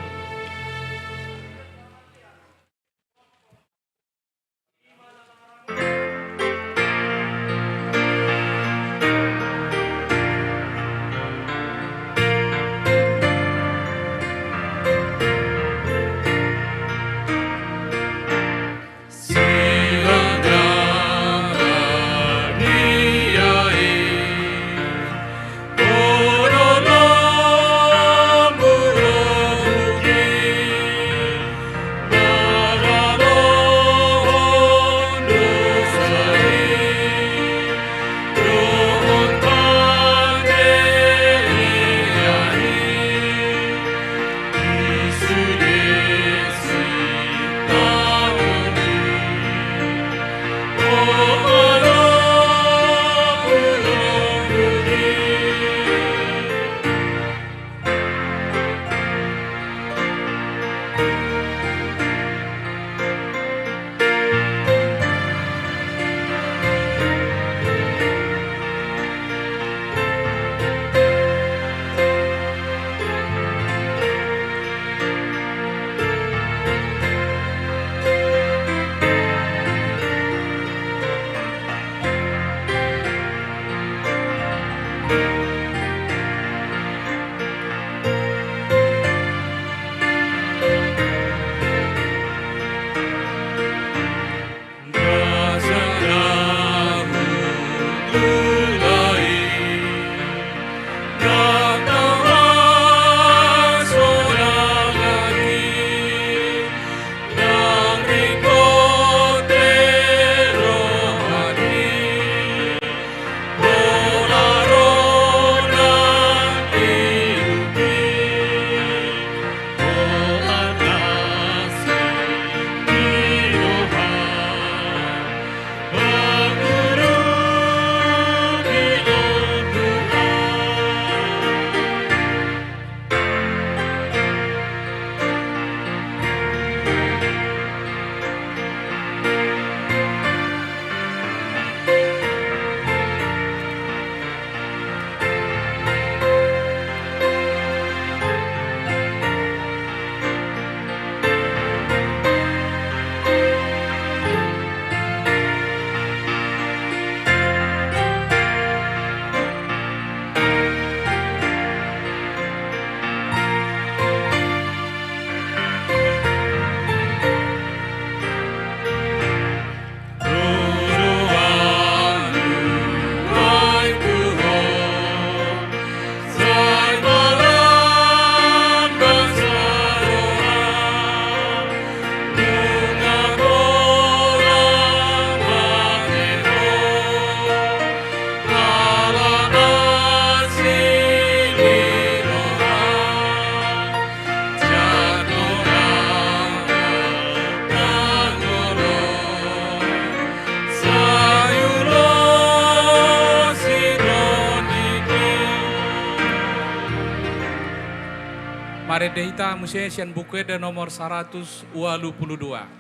Maredehita Musye sian buku de nomor 122.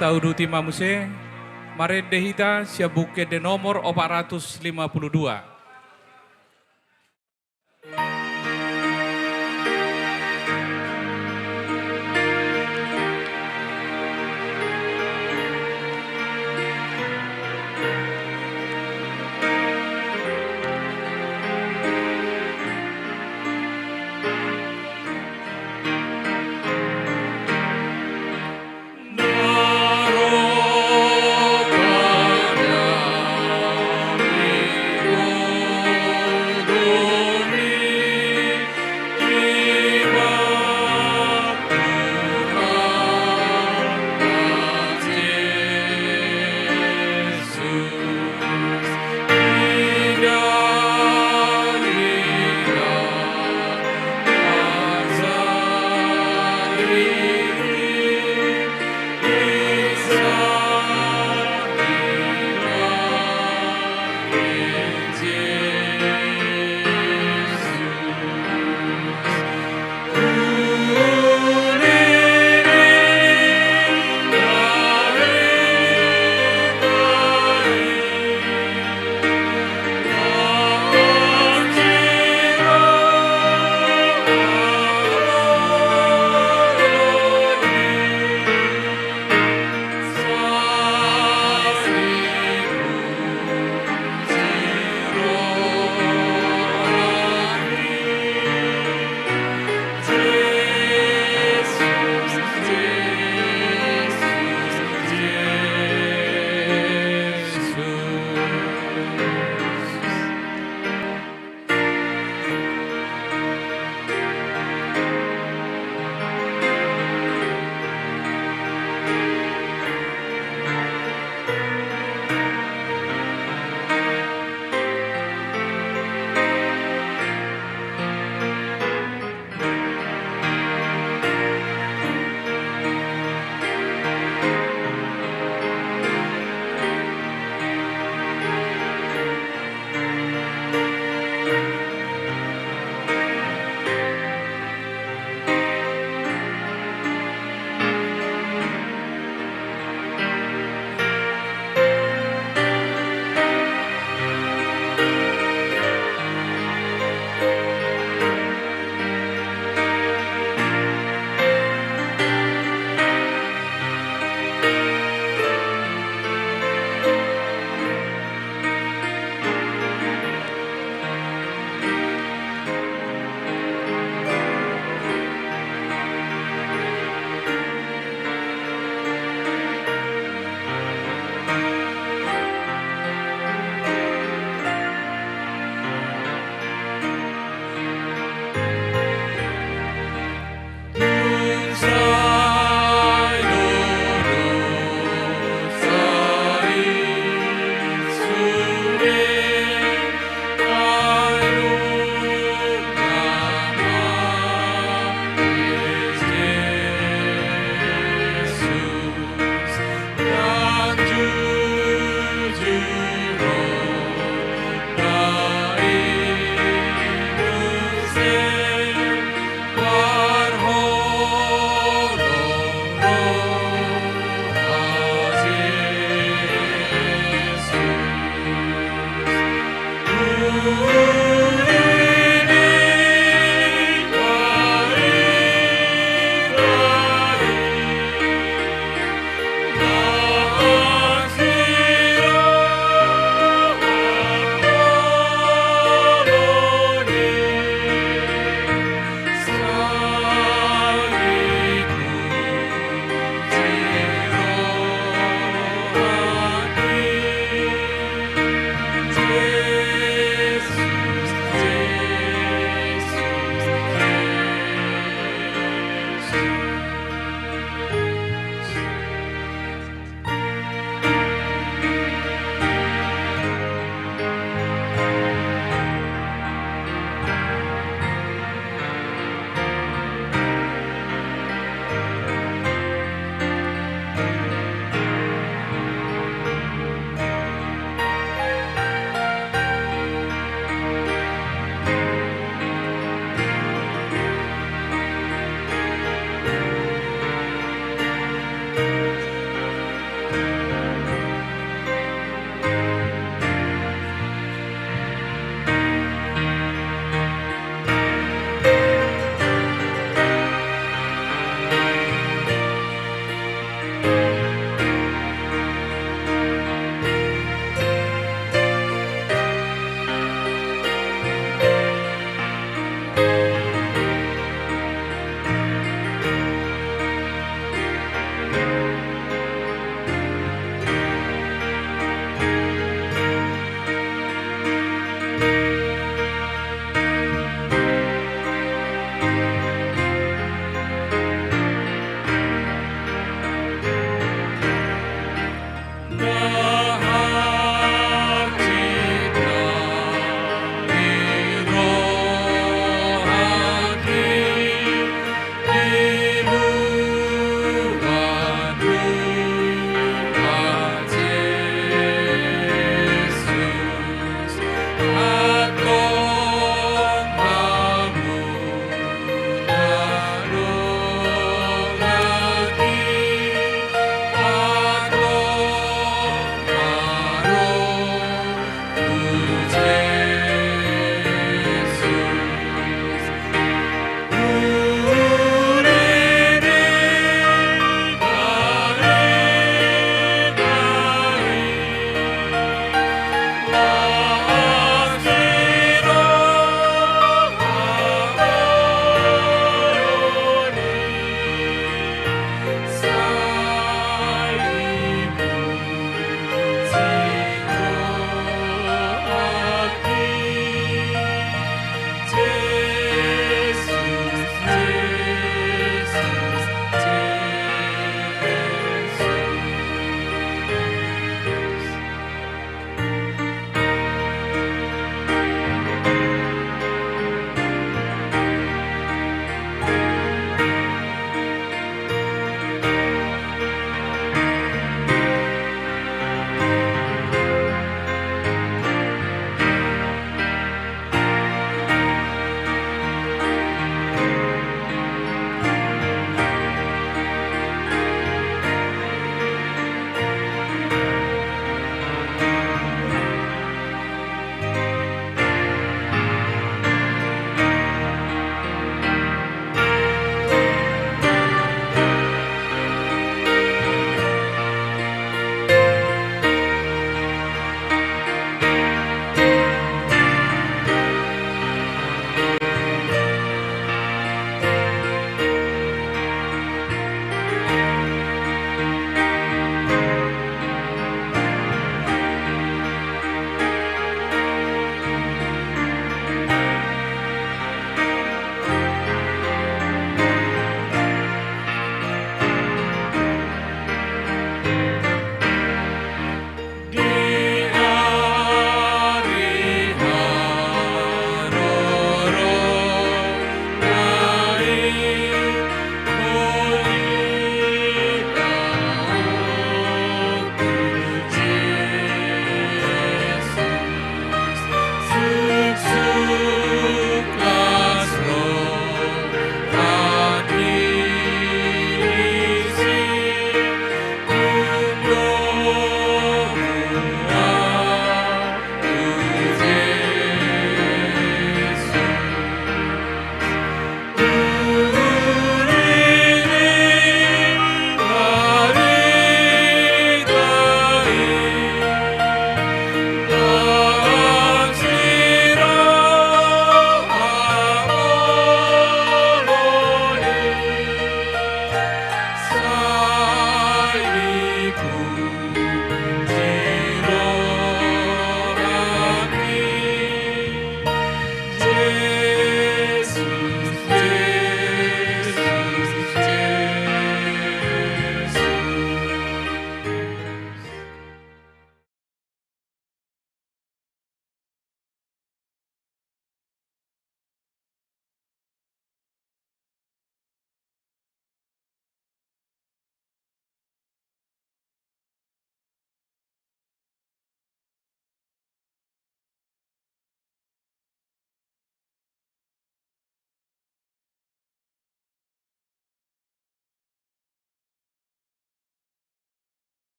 hita uduti mamuse, marede hita sia buke de nomor 452.